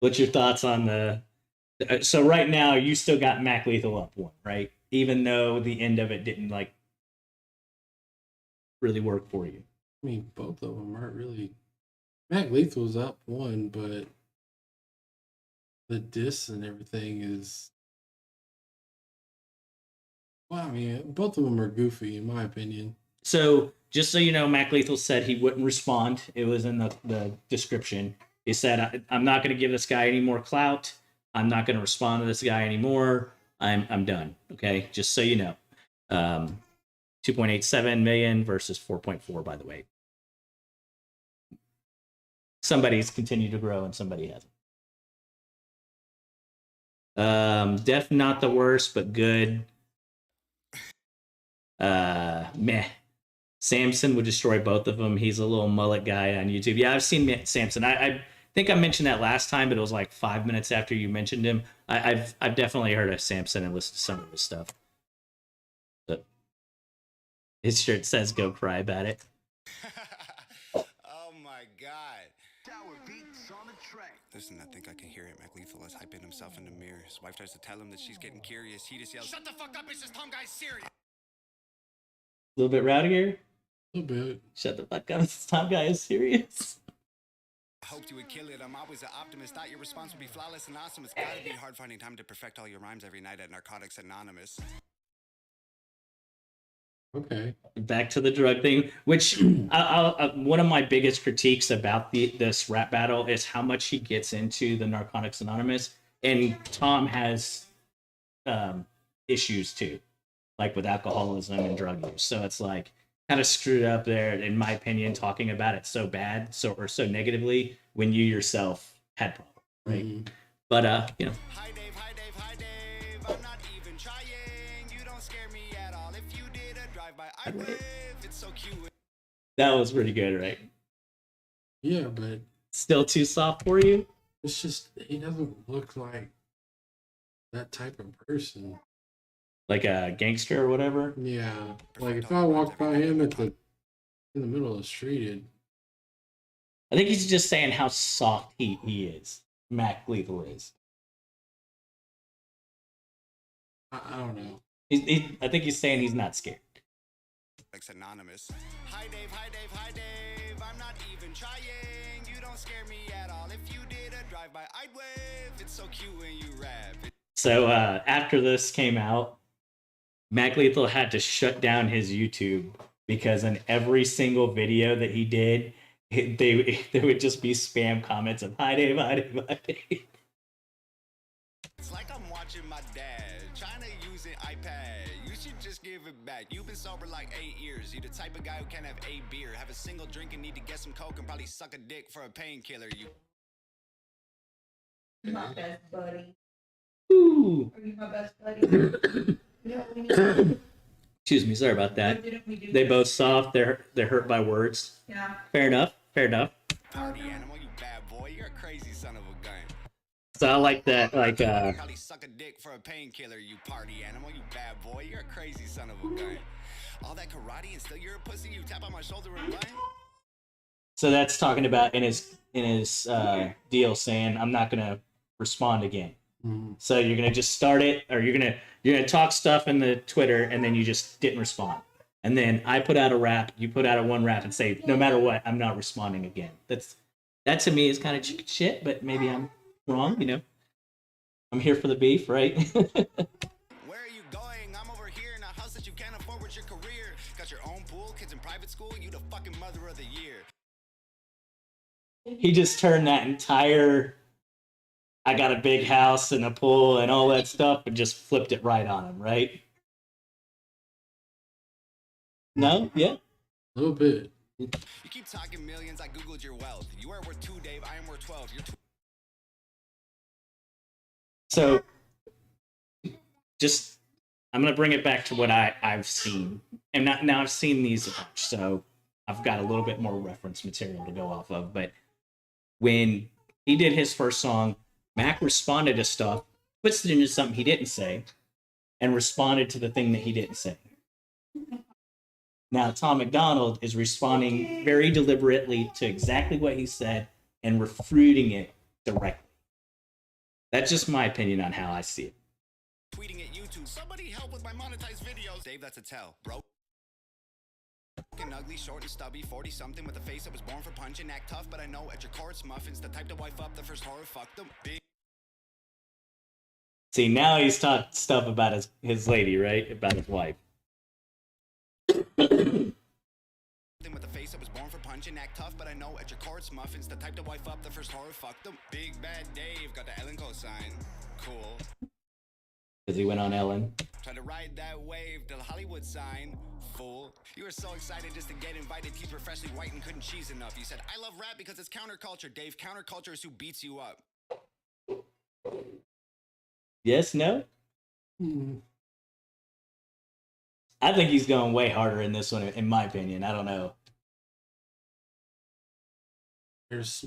what's your thoughts on the... So right now, you still got Mac Lethal up one, right? Even though the end of it didn't, like, really work for you. I mean, both of them aren't really. Mac Lethal's up one, but the diss and everything is. Well, I mean, both of them are goofy, in my opinion. So, just so you know, Mac Lethal said he wouldn't respond. It was in the description. He said, I'm not going to give this guy any more clout. I'm not going to respond to this guy anymore. I'm done. Okay, just so you know. 2.87 million versus 4.4, by the way. Somebody's continued to grow and somebody hasn't. Def not the worst, but good. Meh. Samson would destroy both of them. He's a little mullet guy on YouTube. Yeah, I've seen Samson. I think I mentioned that last time, but it was like 5 minutes after you mentioned him. I've definitely heard of Samson and listened to some of his stuff. His shirt says "Go cry about it." Oh my god. Listen, I think I can hear it. Mac Lethal is hyping himself in the mirror. His wife tries to tell him that she's getting curious. He just yells, "Shut the fuck up, it's this Tom guy's serious." A little bit rowdier. A little bit. Shut the fuck up. This Tom guy is serious. I hoped you would kill it. I'm always an optimist. Thought your response would be flawless and awesome. It's gotta be hard finding time to perfect all your rhymes every night at Narcotics Anonymous. Okay. Back to the drug thing, which one of my biggest critiques about this rap battle is how much he gets into the Narcotics Anonymous, and Tom has issues too, like with alcoholism and drug use. So it's like kind of screwed up there, in my opinion, talking about it so bad, so negatively when you yourself had problems, right? Mm-hmm. But you know. Hi Dave, hi Dave, hi Dave. I'm not even trying. You don't scare me at all. If you did a drive-by, I'd wave. It's so cute. That was pretty good, right? Yeah, but Still too soft for you? it's just he doesn't look like that type of person. Like a gangster or whatever? Yeah, like if I walked by him in the middle of the street, I think he's just saying how soft he is. Mac Lethal is. I don't know. I think he's saying he's not scared. It's anonymous. Hi Dave, hi Dave, hi Dave. I'm not even trying. You don't scare me at all. If you did a drive-by, I'd wave. It's so cute when you rap. So after this came out, Mac Lethal had to shut down his YouTube because in every single video that he did, there would just be spam comments of "Hi Dave, hi Dave, hi Dave." It's like I'm watching my dad trying to use an iPad. You should just give it back. You've been sober like 8 years. You're the type of guy who can't have a beer, have a single drink, and need to get some coke, and probably suck a dick for a painkiller. You My best buddy. Ooh. Are you my best buddy? Yeah. Excuse me, sorry about that. They both soft. They're hurt by words. Yeah. Fair enough. Fair enough. party animal, you bad boy. You're a crazy son of a gun. So I like that. Like Probably suck a dick for a painkiller, you party animal, you bad boy. You're a crazy son of a gun. All that karate and still you're a pussy. You tap on my shoulder and run. so that's talking about in his deal saying I'm not gonna respond again. Mm-hmm. So you're gonna just start it, or you're gonna talk stuff in the Twitter, and then you just didn't respond. And then I put out a rap, you put out a one rap, and say no matter what, I'm not responding again. That to me is kind of chicken shit, but maybe I'm wrong. You know, I'm here for the beef, right? Where are you going? I'm over here in a house that you can't afford with your career. Got your own pool, kids in private school, you the fucking mother of the year. He just turned that entire I got a big house and a pool and all that stuff and just flipped it right on him, right? No? Yeah? A little bit. You keep talking millions, I googled your wealth. You are worth 2, Dave, I am worth 12. You're So just I'm gonna bring it back to what I've seen. And now I've seen these a bunch, so I've got a little bit more reference material to go off of. But when he did his first song, Mac responded to stuff, puts it into something he didn't say, and responded to the thing that he didn't say. Now, Tom McDonald is responding very deliberately to exactly what he said and refuting it directly. That's just my opinion on how I see it. tweeting at YouTube. Somebody help with my monetized videos. Dave, that's a tell, bro. Fucking ugly, short and stubby, 40-something with a face that was born for punching. Act tough, but I know at your core it's muffins. The type to wife up the first horror, fuck them. Big. See, now he's talking stuff about his lady, right? About his wife. With a face that was born for punching. Act tough, but I know at your core it's muffins. The type to wife up the first horror, fuck them. Big bad Dave, got the Ellen cosign. Cool. Because he went on Ellen. Try to ride that wave to the Hollywood sign. Fool. You were so excited just to get invited. Teeth were freshly white and couldn't cheese enough. You said, I love rap because it's counterculture. Dave, counterculture is who beats you up. Yes, no? Mm-hmm. I think he's going way harder in this one, in my opinion. I don't know. There's,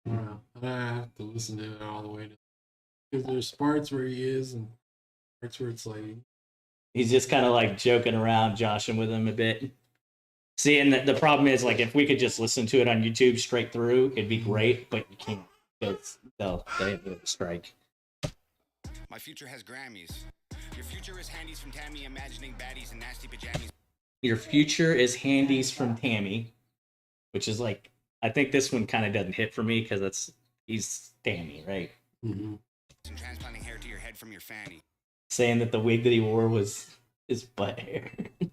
I don't know. I have to listen to it all the way to, because there's parts where he is and parts where it's like He's just kind of like joking around, joshing with him a bit. See, and the problem is, like, if we could just listen to it on YouTube straight through, it'd be great, but you can't because they have a strike. My future has Grammys. Your future is handies from Tammy, imagining baddies and nasty pajamas. Your future is handies from Tammy, which is like, I think this one kind of doesn't hit for me because he's Tammy, right? Mm-hmm. And transplanting hair to your head from your fanny. Saying that the wig that he wore was his butt hair. I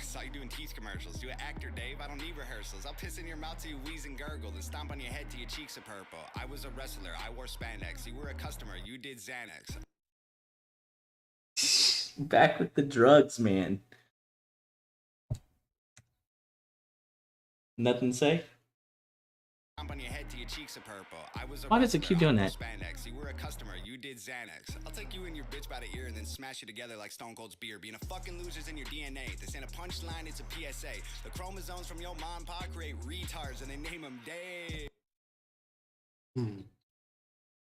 saw you doing teeth commercials. You an actor, Dave. I don't need rehearsals. I'll piss in your mouth till you wheeze and gurgle, and stomp on your head till your cheeks are purple. I was a wrestler. I wore spandex. You were a customer. You did Xanax. Back with the drugs, man. Nothing to say? Stomp on your head till your cheeks are purple. I was a Why does it keep doing that? Spandex. You were a customer. You did Xanax. I'll take you and your bitch by the ear and then smash you together like Stone Cold's beer. Being a fucking loser's in your DNA. This ain't a punchline, it's a PSA. The chromosomes from your mom and pop create retards and they name them Dave.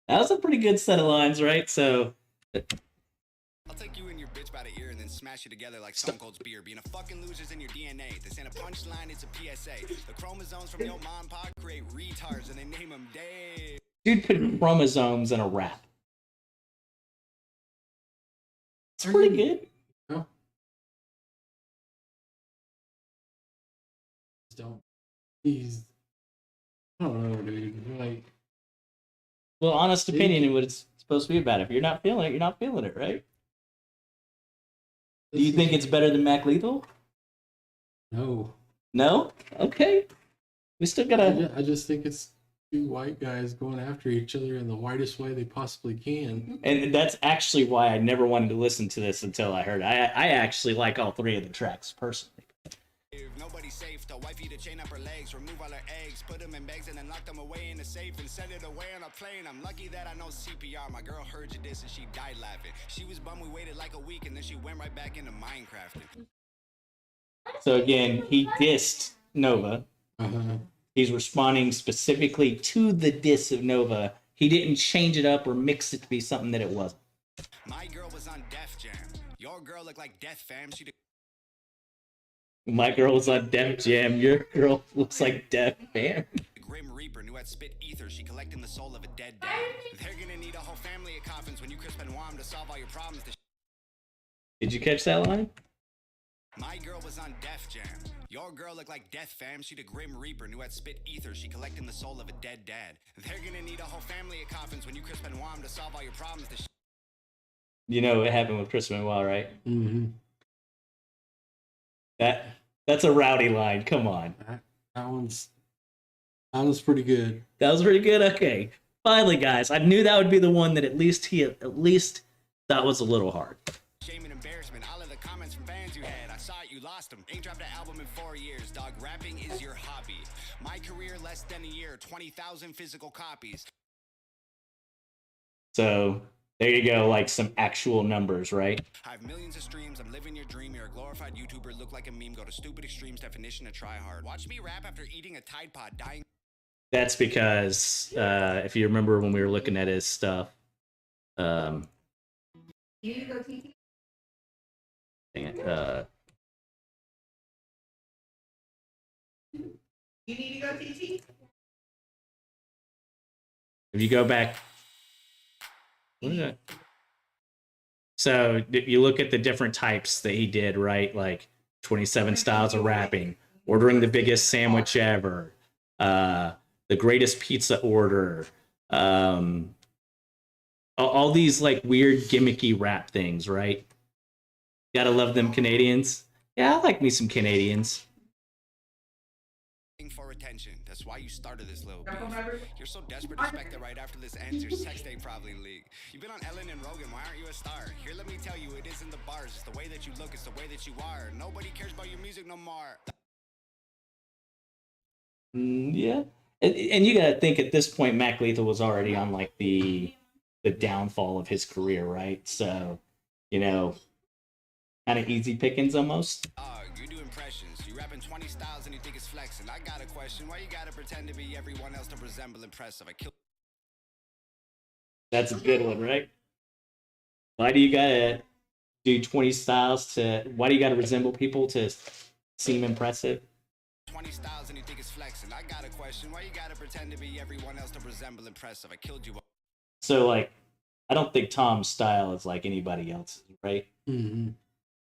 That was a pretty good set of lines, right? So I'll take you and your bitch by the ear and then smash you together like Stone Cold's beer. Being a fucking loser's in your DNA. This ain't a punchline, it's a PSA. The chromosomes from your mom and pop create retards and they name them Dave. dude put chromosomes in a rap. It's pretty good. No. He's, I don't know, dude. Like, Well, honest opinion is what it's supposed to be about. If you're not feeling it, you're not feeling it, right? Do you think it's better than Mac Lethal? No. No? Okay. We still gotta. I just think it's two white guys going after each other in the whitest way they possibly can. And that's actually why I never wanted to listen to this until I heard it. I actually like all three of the tracks personally. Nobody's safe. The wifey to chain up her legs, remove all her eggs, put them in bags and then lock them away in the safe and send it away on a plane. I'm lucky that I know CPR. My girl heard you this and she died laughing. She was bummed we waited like a week and then she went right back into Minecrafting. So again, he dissed Nova. Uh-huh. He's responding specifically to the diss of Nova. He didn't change it up or mix it to be something that it wasn't. My girl was on Def Jam. Your girl looked like Death Fam. She My girl was on Def Jam. Your girl looks like Def Fam. the Grim Reaper knew I'd spit ether. She collecting the soul of a dead dad. They're gonna need a whole family of coffins when you crisp and warm to solve all your problems. Did you catch that line? My girl was on Def Jam. Your girl looked like Death Fam. She the Grim Reaper knew I'd spit ether. She collecting the soul of a dead dad. They're gonna need a whole family of coffins when you crisp and warm to solve all your problems. You know what happened with Chris Benoit, right? Mm-hmm. That's a rowdy line. Come on. That one's pretty good. That was pretty good. Okay. Finally, guys, I knew that would be the one that at least that was a little hard. Shame and embarrassment. All of the comments from fans you had. I saw it, you lost them. Ain't dropped an album in 4 years. Dog, rapping is your hobby. My career less than a year. 20,000 physical copies. So there you go, like some actual numbers, right? I have millions of streams. I'm living your dream. You're a glorified YouTuber. Look like a meme. Go to stupid extremes. Definition of try hard. Watch me rap after eating a Tide Pod. Dying. That's because if you remember when we were looking at his stuff, dang it, You need to go, TT? if you go back, what is that? So if you look at the different types that he did, right? Like 27 styles of rapping, ordering the biggest sandwich ever, the greatest pizza order, all these like weird gimmicky rap things, right? Gotta love them Canadians. Yeah, I like me some Canadians. For attention. That's why you started this little beef. You're so desperate to expect that right after this ends, your sex tape probably leaked. You've been on Ellen and Rogan. Why aren't you a star? Here, let me tell you, it isn't the bars. It's the way that you look. It's the way that you are. Nobody cares about your music no more. Yeah. And you gotta think at this point, Mac Lethal was already on like the downfall of his career, right? So, you know, kind of easy pickings almost. You do impressions. You rapping 20 styles and you think it's flexing. I got a question. Why you gotta pretend to be everyone else to resemble impressive? I kill. That's a good one, right? Why do you gotta do 20 styles to? Why do you got to resemble people to seem impressive? 20 styles and you think it's flexing. I got a question. Why you gotta pretend to be everyone else to resemble impressive? I killed you. So like, I don't think Tom's style is like anybody else's, right? Mm-hmm.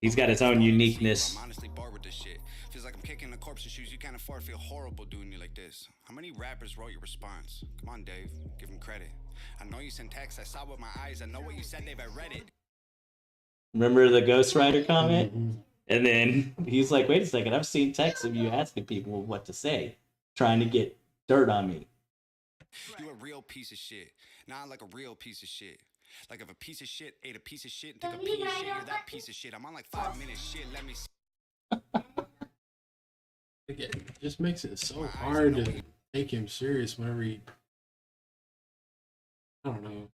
He's got his own uniqueness. I'm honestly bored with this shit. Feels like I'm kicking the corpse's shoes you can't afford. Feel horrible doing you like this. How many rappers wrote your response? Come on, Dave. Give him credit. I know you sent text. I saw with my eyes. I know what you said, Dave. I read it. Remember the Ghost Rider comment? Mm-hmm. And then he's like, wait a second, I've seen texts of you asking people what to say, trying to get dirt on me. You a real piece of shit. Nah, like a real piece of shit. Like if a piece of shit ate a piece of shit and took a piece of shit, you're that piece of shit. I'm on like 5 minutes shit. Let me see. It just makes it so hard to take him serious whenever he. I don't know.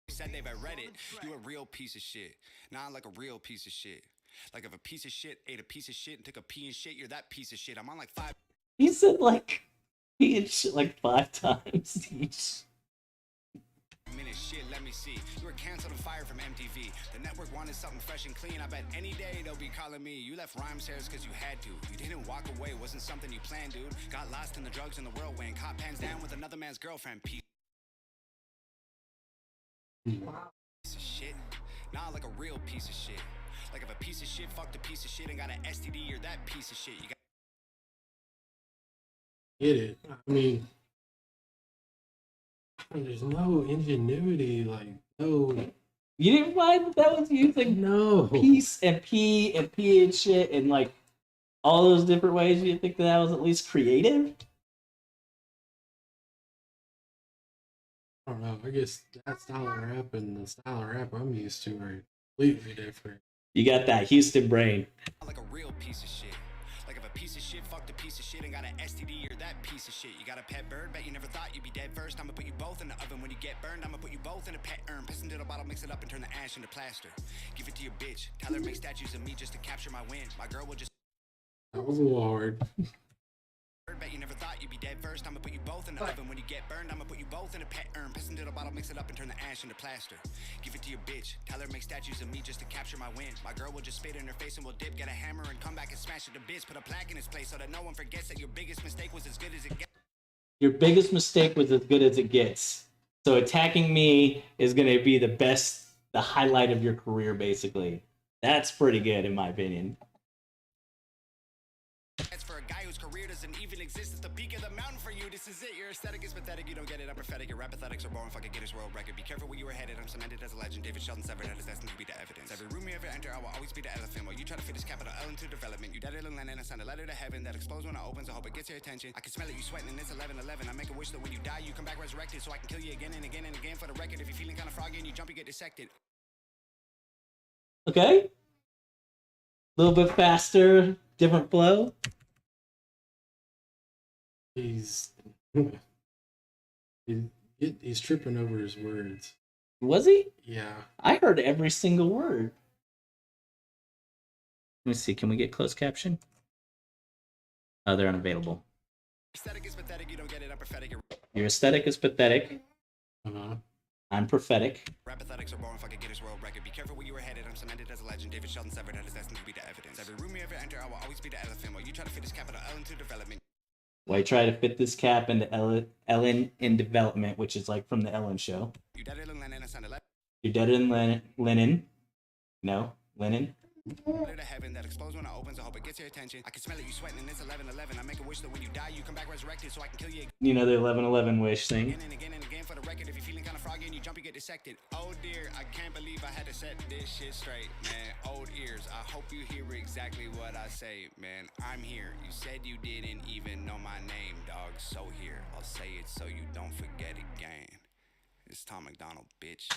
Said Dave, I read it. You a real piece of shit. Nah, like a real piece of shit. Like if a piece of shit ate a piece of shit and took a pee and shit, you're that piece of shit. I'm on like 5. He said like he and shit like 5 times each. Minute shit, let me see. You were canceled and fired from MTV. The network wanted something fresh and clean. I bet any day they'll be calling me. You left rhyme stairs because you had to. You didn't walk away, wasn't something you planned, dude. Got lost in the drugs and the whirlwind. Caught pants down with another man's girlfriend. Piece of shit. Nah, like a real piece of shit. Like if a piece of shit fucked a piece of shit and got an STD, you're that piece of shit. You got Get it? I mean, there's no ingenuity, like no. You didn't find that was using No. peace and pee and shit and like all those different ways. You didn't think that was at least creative? I don't know. I guess that style of rap and the style of rap I'm used to are completely different. You got that Houston brain. like a real piece of shit. Like if a piece of shit fucked a piece of shit and got an STD, you're that piece of shit. You got a pet bird, bet you never thought you'd be dead first. I'ma put you both in the oven when you get burned. I'ma put you both in a pet urn. Piss into the bottle, mix it up and turn the ash into plaster. Give it to your bitch. Tell her make statues of me just to capture my win. My girl will just That was a little hard. bet you never thought you'd be dead first. I'ma put you both in the oven when you get burned. I'ma put you both in a pet urn. Piss into the bottle, mix it up and turn the ash into plaster. Give it to your bitch. Tell her make statues of me just to capture my win. My girl will just spit in her face and will dip. Get a hammer and come back and smash it to bits. Put a plaque in its place so that no one forgets that your biggest mistake was as good as it gets. Your biggest mistake was as good as it gets. So attacking me is going to be the highlight of your career, basically. That's pretty good, in my opinion. As for a guy whose career doesn't even exist, it's the peak of the mountain for you. This is it. Your aesthetic is pathetic. You don't get it. I'm prophetic. Your rap pathetics are boring. Fucking Guinness World Record. Be careful where you were headed. I'm cemented as a legend. David Sheldon severed head is destined to be the evidence. Every room you ever enter, I will always be the elephant. While you try to fit this capital L into development. You dead it in Lennon. I send a letter to heaven that explodes when it opens. I hope it gets your attention. I can smell it. You sweating and it's 11:11. I make a wish that when you die, you come back resurrected, so I can kill you again and again and again for the record. If you're feeling kind of froggy and you jump, you get dissected. Okay? A little bit faster, different flow. He's he's tripping over his words. Was he? Yeah. I heard every single word. Let me see. Can we get closed caption? Oh, they're unavailable. Aesthetic is pathetic. You don't get it. I'm prophetic. Your aesthetic is pathetic. Uh-huh. I'm prophetic. Rap pathetics are boring. Fucking Guinness World Record. Be careful where you were headed. I'm cemented as a legend. David Sheldon severed head is destined to be the evidence. Every room you ever enter, I will always be the elephant. While you try to fit this capital L into development. Why try to fit this cap into Ellen in development, which is like from the Ellen show. You dead it in Lennon. I sound a You're dead in Lennon. No, Lennon. letter to heaven that explodes when it opens. I hope it gets your attention. I can smell it. You sweating and it's 11:11. I make a wish that when you die, you come back resurrected, so I can kill you You know the 11/11 wish thing. again and again and again for the record. If you're feeling kind of froggy and you jump, you get dissected. Oh dear, I can't believe I had to set this shit straight, man. Old ears, I hope you hear exactly what I say, man. I'm here. You said you didn't even know my name, dog. So here, I'll say it so you don't forget again. It's Tom McDonald, bitch.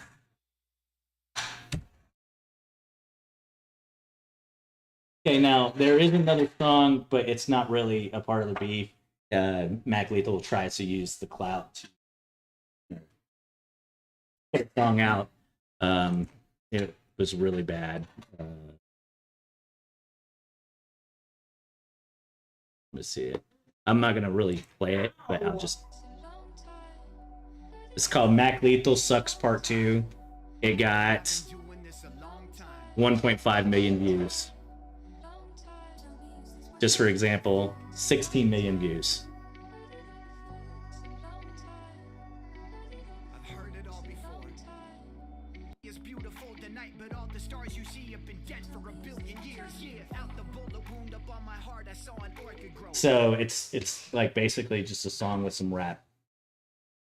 Okay, now there is another song, but it's not really a part of the beef. Mac Lethal tries to use the clout to put a song out. It was really bad. Let's see it. I'm not gonna really play it, but I'll just. It's called Mac Lethal Sucks Part 2. It got Doing this a long time. 1.5 million views. Just for example, 16 million views. I've heard it all before. It's beautiful tonight, but all the stars you see have been dead for a billion years. Yeah, out the bullet wound up on my heart, I saw an orchid grow. So it's like basically just a song with some rap.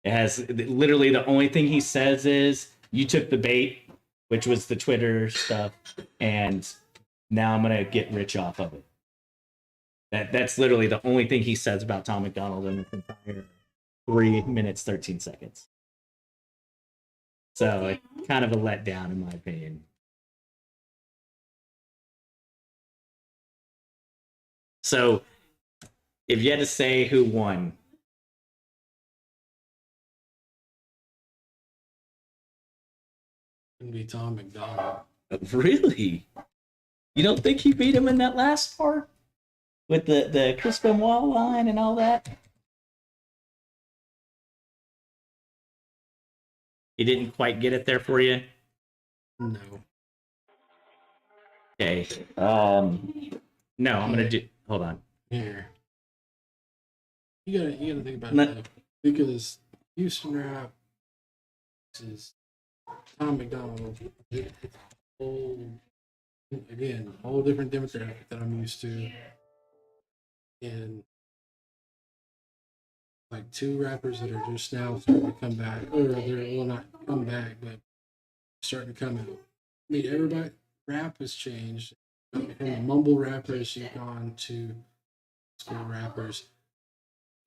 It has literally the only thing he says is, "You took the bait," which was the Twitter stuff, and now I'm gonna get rich off of it. That's literally the only thing he says about Tom McDonald in the entire 3 minutes 13 seconds. So it's kind of a letdown in my opinion. So if you had to say who won, Gonna be Tom McDonald. really? You don't think he beat him in that last part? With the Chris Benoit line and all that? He didn't quite get it there for you? No. Okay. No, I'm gonna do. Hold on. Here. You gotta think about Let- that. Because Houston rap is Tom McDonald. It's a whole, again, a whole different demographic that I'm used to. And like two rappers that are just now starting to come back, or they're well not come back, but starting to come out. I mean, everybody rap has changed. From the mumble rappers, you've gone to school rappers.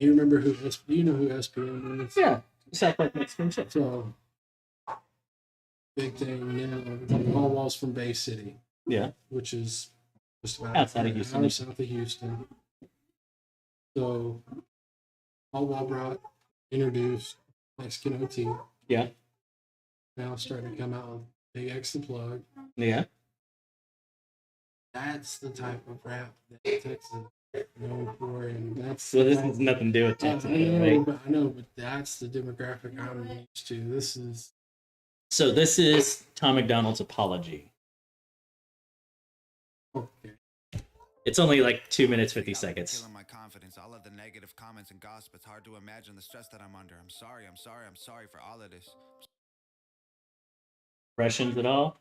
You remember who? Do you know who SPM is? Yeah. South Park Mexican shit. So big thing now. All Walls from Bay City, Yeah. which is just about Outside of Houston. South of Houston. So All Wall introduced Mexican OT. Yeah. Now starting to come out with Big X the Plug. Yeah. That's the type of rap that Texas is known for, and that's So this has nothing to do with Texas, right? I know, but that's the demographic I'm used to. This is So this is Tom McDonald's apology. okay. It's only like 2 minutes 50 seconds. Killing my confidence. All of the negative comments and gossip. It's hard to imagine the stress that I'm under. I'm sorry for all of this. Impressions at all?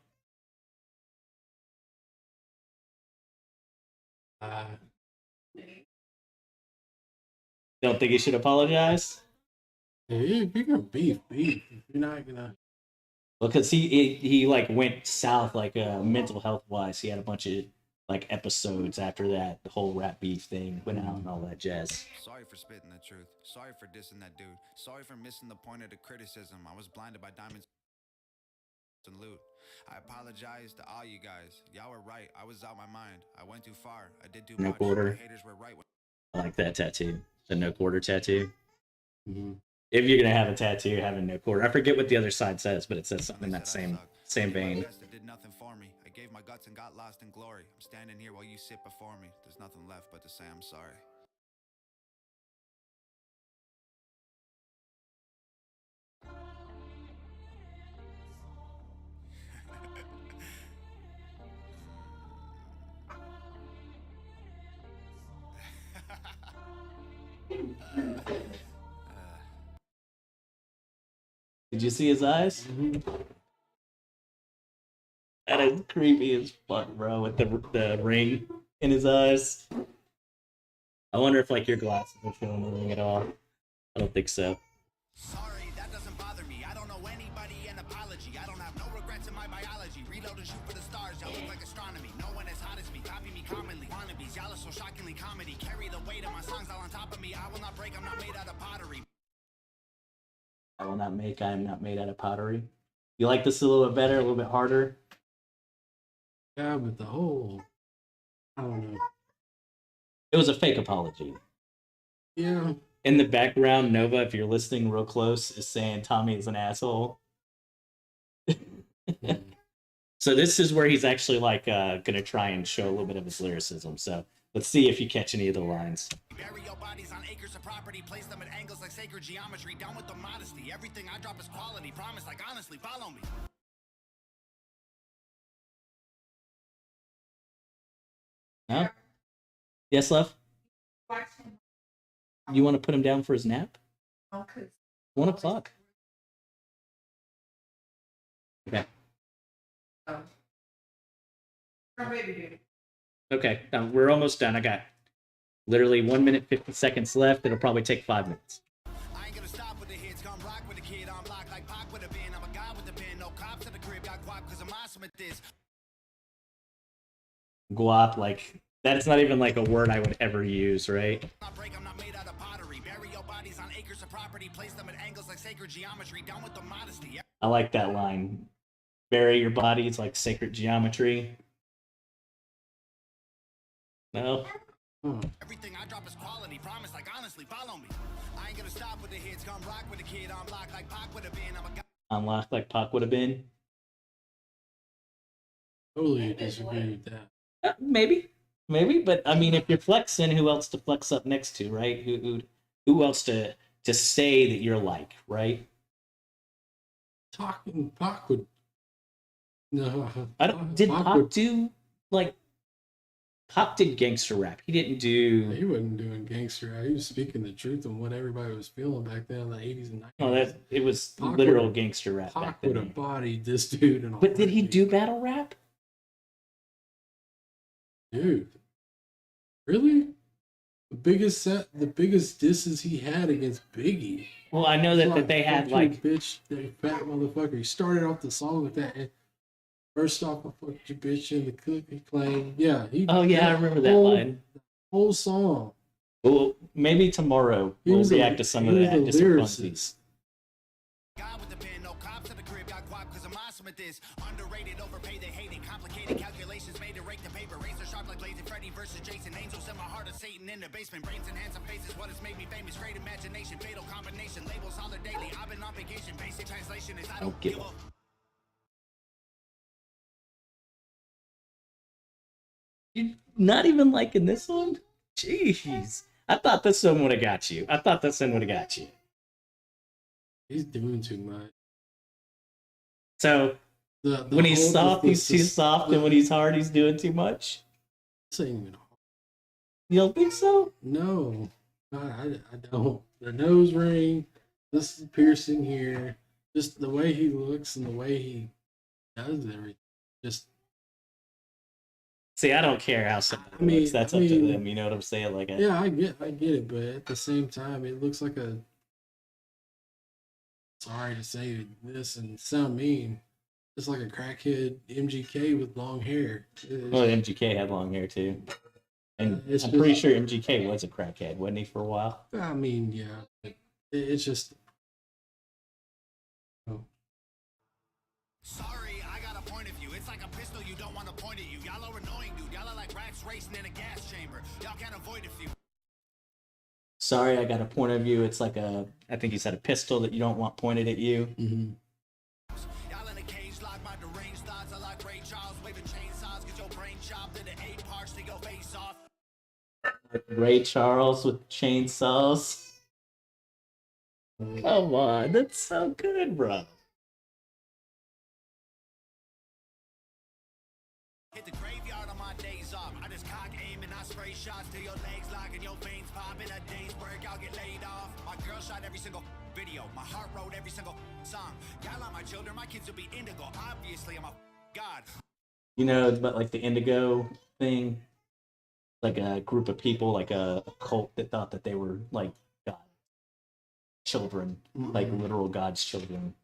Don't think he should apologize? If you're gonna beef. If you're not gonna, Well, because he like went south like mental health wise. He had a bunch of like episodes after that. The whole rap beef thing went out and all that jazz. Sorry for spitting the truth. Sorry for dissing that dude. Sorry for missing the point of the criticism. I was blinded by diamonds and loot. I apologize to all you guys. Y'all were right. I was out my mind. I went too far. I did too No much. quarter. The haters were right. I like that tattoo. The no quarter tattoo. Mhm. If you're gonna have a tattoo, have a no quarter. I forget what the other side says, but it says something in that same vein. It did nothing for me. I gave my guts and got lost in glory. I'm standing here while you sit before me. There's nothing left but to say I'm sorry. Did you see his eyes? Mhm. That is creepy as fuck, bro. With the ring in his eyes. I wonder if like your glasses are showing the ring at all. I don't think so. Sorry, that doesn't bother me. I don't owe anybody an apology. I don't have no regrets in my biology. Reload and shoot for the stars. Y'all look like astronomy. No one as hot as me. Copy me commonly. Wannabes. Y'all are so shockingly comedy. Carry the weight of my songs all on top of me. I will not break. I'm not made out of pottery. I am not made out of pottery. You like this a little bit better, a little bit harder? Yeah, but the whole, I don't know. It was a fake apology. Yeah, In the background, Nova, if you're listening real close, is saying Tommy is an asshole. So this is where he's actually like gonna try and show a little bit of his lyricism. So let's see if you catch any of the lines. Bury your bodies on acres of property. Place them at angles like sacred geometry. Down with the modesty. Everything I drop is quality. Promise, like honestly, follow me. No? Yes, love? Watch him. You want to put him down for his nap? Oh, 'cause 1 o'clock. Okay. oh. Or maybe dude. Okay, now we're almost done. I got literally 1 minute, 50 seconds left. It'll probably take 5 minutes. I ain't gonna stop with the hits, come rock with the kid on block like Pac with a bin. I'm a guy with the pen, no cops at the crib, got guap cause I'm awesome at this. Guap, like, that's not even like a word I would ever use, right? I'm not made out of pottery. Bury your bodies on acres of property, place them at angles like sacred geometry, down with the modesty. I like that line. Bury your bodies like sacred geometry. No? Everything I drop is quality, promise like honestly, follow me. I ain't gonna stop with the hits, come rock with the kid on block like Pac with a bin. I'm a guy. Unlocked like Pac would have been. Totally disagree with that. Maybe, but I mean, if you're flexing, who else to flex up next to, right? Who else to say that you're like, right? Talking Pac would. No. I don't. Did Pac do like? Pac did gangster rap. He didn't do. He wasn't doing gangster rap. He was speaking the truth on what everybody was feeling back then in the 80s and 90s. Oh, it was Pac literal would- gangster rap back Pac then. would have bodied this dude. In a But did he heartbeat. do battle rap? Dude, really? The biggest disses he had against Biggie. Well, I know that they had "Fuck you, like. bitch, that fat motherfucker. He started off the song with that. First off, I fucked your bitch in the cookie claim. Yeah, Oh yeah, I remember that line. Whole song. Well, maybe tomorrow He we'll was react to some of he was that. a Just for lyricist. funsies. Guy with the pen, no cops at the crib, got guap cause I'm awesome at this. Underrated, overpaid, they hate it. Complicated calculations made to rake the paper. Razor sharp like Lazy Freddy versus Jason. Angels in my heart of Satan in the basement. Brains and handsome faces, what has made me famous. Great imagination, fatal combination. Labels holler daily. I've been on vacation. Basic translation is I don't give a. You're not even liking this one? Jeez. I thought this one would have got you. He's doing too much. So The when he's whole- soft, he's too soft, and when he's hard, he's doing too much. This ain't even hard. You don't think so? No, I don't. The nose ring, this is piercing here, just the way he looks and the way he does everything. Just See, I don't care how somebody I mean- looks. That's I up to mean- them. You know what I'm saying? Like, yeah, I get it, but at the same time, it looks like a. Sorry to say this and sound mean. It's like a crackhead MGK with long hair. well, MGK had long hair too, and It's I'm pretty just- sure MGK was a crackhead, wasn't he, for a while? I mean, yeah, but it's just. Sorry, I got a point of view. It's like a pistol you don't want to point at you. Y'all are annoying, dude. Y'all are like rats racing in a gas chamber. Y'all can't avoid a few. Sorry, I got a point of view. It's like I think he said a pistol that you don't want pointed at you. Mhm. Y'all in a cage locked by deranged thoughts. I like Ray Charles waving chainsaws. Get your brain chopped into 8 parts to your face off. Like Ray Charles with chainsaws. Come on, that's so good, bro. Hit the graveyard on my days off. I just cock aim and I spray shots till your legs lock and your veins pop. In a day's work, I'll get laid off. My girl shot every single video. My heart wrote every single song. Y'all are my children, my kids will be indigo. Obviously, I'm a god. You know, but like the Indigo thing, like a group of people, like a cult that thought that they were like God children, like literal God's children.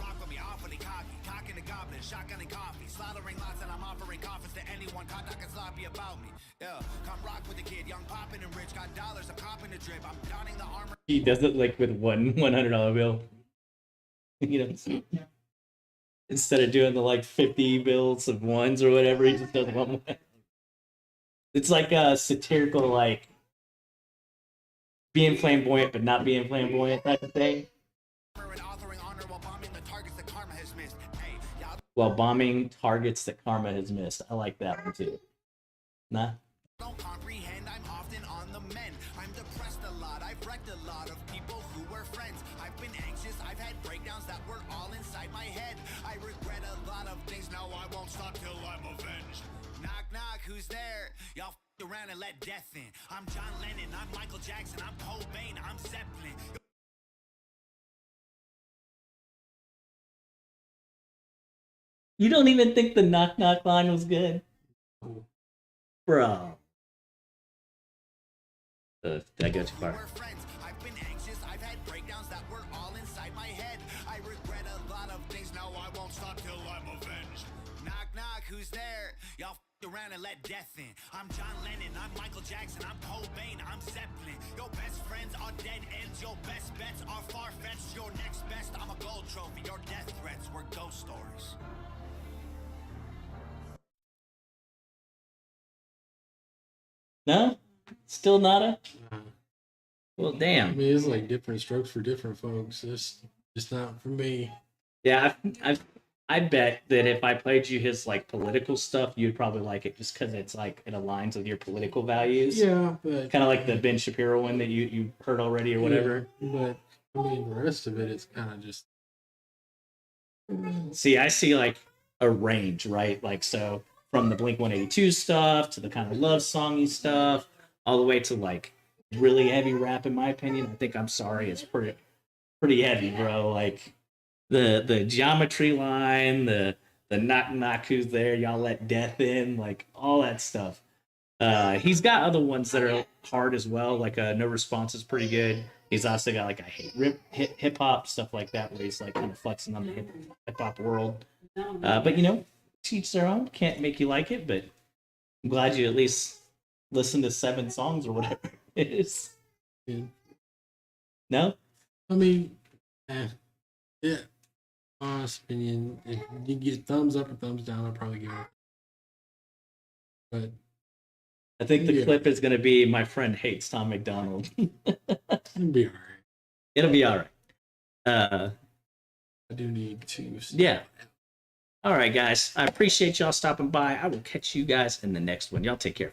Rock with me awfully cocky. Cocking a goblin, shotgun and coffee. Slaughtering lots and I'm offering coffins to anyone caught talking sloppy about me. Yeah, come rock with the kid. Young poppin' and rich. Got dollars, I'm copping the drip. I'm donning the armor. He does it like with one $100 bill. You know, instead of doing the like 50 bills of ones or whatever, he just does one. It's like a satirical, like being flamboyant but not being flamboyant type of thing. And authoring honor while bombing the targets that karma has missed. Hey, y'all While bombing targets that karma has missed. I like that one too. Nah. don't comprehend. I'm often on the mend. I'm depressed a lot. I've wrecked a lot of people who were friends. I've been anxious. I've had breakdowns that were all inside my head. I regret a lot of things. Now I won't stop till I'm avenged. Knock, knock. who's there? Y'all around and let death in. I'm John Lennon, I'm Michael Jackson, I'm Cobain, I'm Zeppelin. You don't even think the knock knock line was good, bro? Did I go too far? We're friends. I've been anxious. I've had breakdowns that were all inside my head. I regret a lot of things. Now I won't stop till I'm avenged. Knock knock, who's there? Y'all around and let death in. I'm John Lennon, I'm Michael Jackson, I'm Cobain, I'm Zeppelin. Your best friends are dead ends. Your best bets are far-fetched. Your next best, I'm a gold trophy. Your death threats were ghost stories. No, still nada. Uh, Well, I damn. mean, it's like different strokes for different folks. It's just not for me. Yeah, I bet that if I played you his like political stuff, you'd probably like it just because it's like it aligns with your political values. Yeah, but Kind of like the Ben Shapiro one that you heard already or whatever. Yeah, but I mean, the rest of it, it's kind of just. See, I see like a range, right? Like so from the Blink 182 stuff to the kind of love songy stuff, all the way to like really heavy rap. In my opinion, I think I'm sorry, it's pretty heavy, bro. Like the geometry line, the knock knock who's there, y'all let death in, like all that stuff. He's got other ones that are hard as well, like No Response is pretty good. He's also got like I hate hip hop stuff like that, where he's like kind of flexing on the hip hop world. But you know, teach their own. Can't make you like it, but I'm glad you at least listened to 7 songs or whatever it is. Yeah. No, I mean, yeah. Honest opinion, if you get a thumbs up or thumbs down, I'll probably give it. But I think the Yeah. clip is going to be my friend hates Tom McDonald. it'll be all right. It'll be all right. I do need to. Yeah. All right, guys. I appreciate y'all stopping by. I will catch you guys in the next one. Y'all take care.